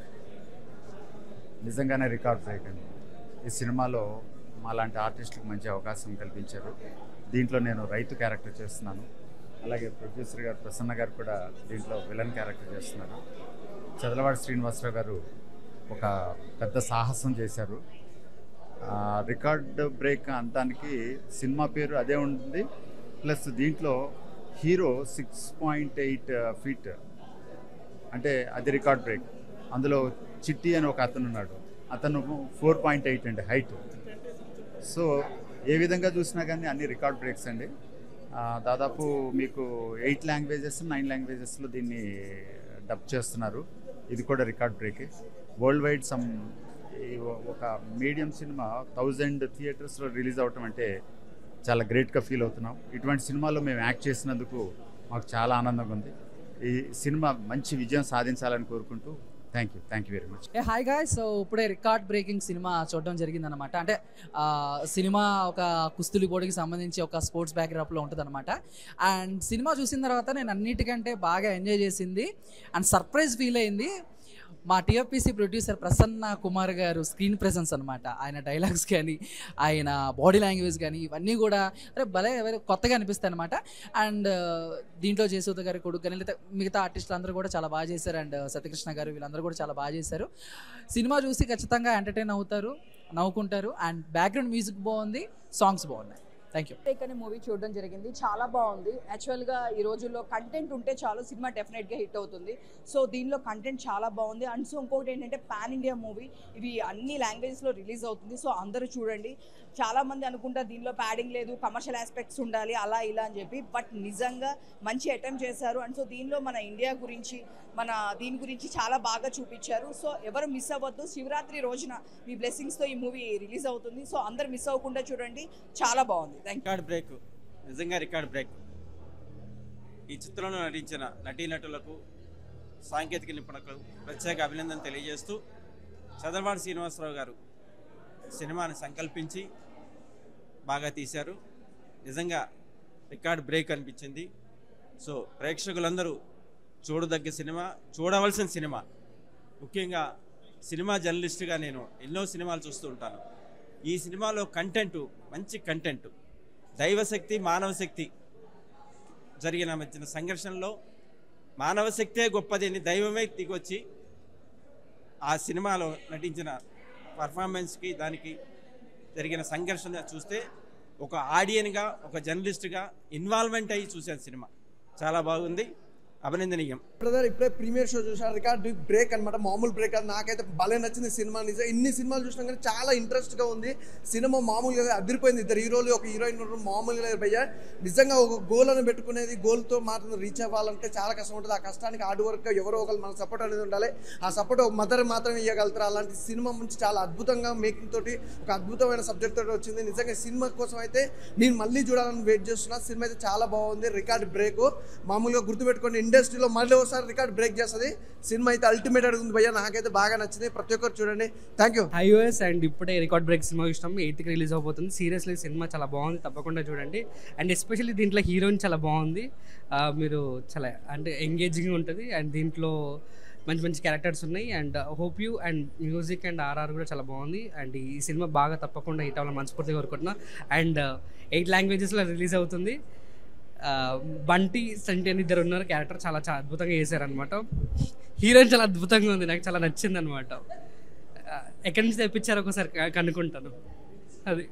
నిజంగానే రికార్డ్ బ్రేక్ అండి. ఈ సినిమాలో మాలాంటి ఆర్టిస్టులకు మంచి అవకాశం కల్పించారు. దీంట్లో నేను రైతు క్యారెక్టర్ చేస్తున్నాను. అలాగే ప్రొడ్యూసర్ గారు ప్రసన్న గారు కూడా దీంట్లో విలన్ క్యారెక్టర్ చేస్తున్నారు. చదలవాడ శ్రీనివాసరావు గారు ఒక పెద్ద సాహసం చేశారు. రికార్డ్ బ్రేక్ అంతానికి సినిమా పేరు అదే ఉంటుంది. ప్లస్ దీంట్లో హీరో 6.8 feet అంటే అది రికార్డ్ బ్రేక్. అందులో చిట్టి అని ఒక అతను ఉన్నాడు, అతను 4.8 అండి హైట్. సో ఏ విధంగా చూసినా కానీ అన్ని రికార్డ్ బ్రేక్స్ అండి. దాదాపు మీకు 8 languages 9 languagesలో దీన్ని డబ్ చేస్తున్నారు. ఇది కూడా రికార్డ్ బ్రేకే. వరల్డ్ వైడ్ ఒక మీడియం సినిమా 1000 థియేటర్స్లో రిలీజ్ అవటం అంటే చాలా గ్రేట్గా ఫీల్ అవుతున్నాం. ఇటువంటి సినిమాలో మేము యాక్ట్ చేసినందుకు మాకు చాలా ఆనందంగా ఉంది. ఈ సినిమా మంచి విజయం సాధించాలని కోరుకుంటూ thank you very much. Hi guys. So ఇప్పుడే రికార్డ్ బ్రేకింగ్ సినిమా చూడడం జరిగిందనమాట. అంటే సినిమా ఒక కుస్తీ పోటీకి సంబంధించి ఒక స్పోర్ట్స్ బ్యాక్డ్రాప్లో ఉంటుంది అనమాట. అండ్ సినిమా చూసిన తర్వాత నేను అన్నిటికంటే బాగా ఎంజాయ్ చేసింది అండ్ సర్ప్రైజ్ ఫీల్ అయింది మా టీఎఫ్పీసీ ప్రొడ్యూసర్ ప్రసన్న కుమార్ గారు స్క్రీన్ ప్రెసెన్స్ అనమాట. ఆయన డైలాగ్స్ కానీ ఆయన బాడీ లాంగ్వేజ్ కానీ ఇవన్నీ కూడా భలే కొత్తగా అనిపిస్తాయి అనమాట. అండ్ దీంట్లో జయసూద గారి కొడుకు కానీ లేదా మిగతా ఆర్టిస్టులు అందరూ కూడా చాలా బాగా చేశారు. అండ్ సత్యకృష్ణ గారు వీళ్ళందరూ కూడా చాలా బాగా చేశారు. సినిమా చూసి ఖచ్చితంగా ఎంటర్టైన్ అవుతారు, నవ్వుకుంటారు. అండ్ బ్యాక్గ్రౌండ్ మ్యూజిక్ బాగుంది, సాంగ్స్ బాగున్నాయి. Thank you. బ్రేక్ అనే మూవీ చూడడం జరిగింది, చాలా బాగుంది. యాక్చువల్గా ఈ రోజుల్లో కంటెంట్ ఉంటే చాలు, సినిమా డెఫినెట్గా హిట్ అవుతుంది. సో దీనిలో కంటెంట్ చాలా బాగుంది. అండ్ సో ఇంకొకటి ఏంటంటే పాన్ ఇండియా మూవీ, ఇవి అన్ని లాంగ్వేజెస్లో రిలీజ్ అవుతుంది. సో అందరూ చూడండి. చాలామంది అనుకుంటారు దీనిలో ప్యాడింగ్ లేదు, కమర్షియల్ ఆస్పెక్ట్స్ ఉండాలి అలా ఇలా అని చెప్పి, బట్ నిజంగా మంచి అటెంప్ట్ చేశారు. అండ్ సో దీనిలో మన ఇండియా గురించి, మన దీని గురించి చాలా బాగా చూపించారు. సో ఎవరు మిస్ అవ్వద్దు. శివరాత్రి రోజున మీ బ్లెస్సింగ్స్తో ఈ మూవీ రిలీజ్ అవుతుంది. సో అందరు మిస్ అవ్వకుండా చూడండి, చాలా బాగుంది. రికార్డ్ బ్రేక్, నిజంగా రికార్డ్ బ్రేక్. ఈ చిత్రంలో నటించిన నటీనటులకు, సాంకేతిక నిపుణులకు ప్రత్యేక అభినందన తెలియజేస్తూ, చదలవాడి శ్రీనివాసరావు గారు సినిమాని సంకల్పించి బాగా తీశారు. నిజంగా రికార్డ్ బ్రేక్ అనిపించింది. సో ప్రేక్షకులందరూ చూడదగ్గ సినిమా, చూడవలసిన సినిమా. ముఖ్యంగా సినిమా జర్నలిస్ట్గా నేను ఎన్నో సినిమాలు చూస్తూ ఉంటాను. ఈ సినిమాలో కంటెంట్, మంచి కంటెంట్, దైవశక్తి మానవశక్తి జరిగిన మధ్యన సంఘర్షణలో మానవ శక్తే గొప్పది అని దైవమే దిగొచ్చి ఆ సినిమాలో నటించిన పర్ఫార్మెన్స్కి, దానికి జరిగిన సంఘర్షణ చూస్తే ఒక ఆడియన్గా, ఒక జర్నలిస్ట్గా ఇన్వాల్వ్మెంట్ అయ్యి చూసాను సినిమా. చాలా బాగుంది, అభినందనీయం. బ్రదర్ ఇప్పుడే ప్రీమియర్ షో చూసాను, రికార్డ్ బ్రేక్ అనమాట, మామూలు బ్రేక్ అది. నాకైతే భలే నచ్చింది సినిమా. నిజం ఇన్ని సినిమాలు చూసినా కానీ చాలా ఇంట్రెస్ట్గా ఉంది సినిమా. మామూలుగా అదిరిపోయింది. ఇద్దరు హీరోలు, ఒక హీరోయిన్ మామూలుగా భయ్యా. నిజంగా ఒక గోల్ అని పెట్టుకునేది, గోల్తో మాత్రం రీచ్ అవ్వాలంటే చాలా కష్టం ఉంటుంది. ఆ కష్టానికి హార్డ్ వర్క్ ఎవరో ఒకరు మనకు సపోర్ట్ అనేది ఉండాలి. ఆ సపోర్ట్ ఒక మదర్ మాత్రమే ఇవ్వగలుగుతారు. అలాంటి సినిమా నుంచి చాలా అద్భుతంగా మేకింగ్ తోటి, ఒక అద్భుతమైన సబ్జెక్ట్ తోటి వచ్చింది. నిజంగా సినిమా కోసం అయితే నేను మళ్ళీ చూడాలని వెయిట్ చేస్తున్నా. సినిమా అయితే చాలా బాగుంది. రికార్డ్ బ్రేక్ మామూలుగా గుర్తుపెట్టుకోండి, ఇండస్ట్రీలో మళ్ళీ ఒకసారి రికార్డ్ బ్రేక్ చేస్తుంది. సినిమా అయితే అల్టిమేట్ అడుగుతుంది భయ్యా. నాకైతే బాగా నచ్చింది. ప్రతి ఒక్కరు చూడండి. Thank you. ఐఓఎస్ అండ్ ఇప్పుడే రికార్డ్ బ్రేక్ సినిమా ఇష్టం 8th రిలీజ్ అవబోతుంది. సీరియస్లీ సినిమా చాలా బాగుంది, తప్పకుండా చూడండి. అండ్ ఎస్పెషల్లీ దీంట్లో హీరోయిన్ చాలా బాగుంది. మీరు చాలా అంటే ఎంగేజింగ్ ఉంటుంది. అండ్ దీంట్లో మంచి మంచి క్యారెక్టర్స్ ఉన్నాయి. And hope you and music and RR కూడా చాలా బాగుంది. అండ్ ఈ సినిమా బాగా తప్పకుండా హిట్ అవ్వాలని మనస్ఫూర్తిగా కోరుకుంటున్నా. అండ్ 8 లాంగ్వేజెస్లో రిలీజ్ అవుతుంది. బంటి సంటి అని ఇద్దరు ఉన్నారు క్యారెక్టర్, చాలా చాలా అద్భుతంగా చేశారనమాట. హీరోయిన్ చాలా అద్భుతంగా ఉంది, నాకు చాలా నచ్చింది అనమాట. ఎక్కడి నుంచి తెప్పించారో ఒకసారి కనుక్కుంటాను అది.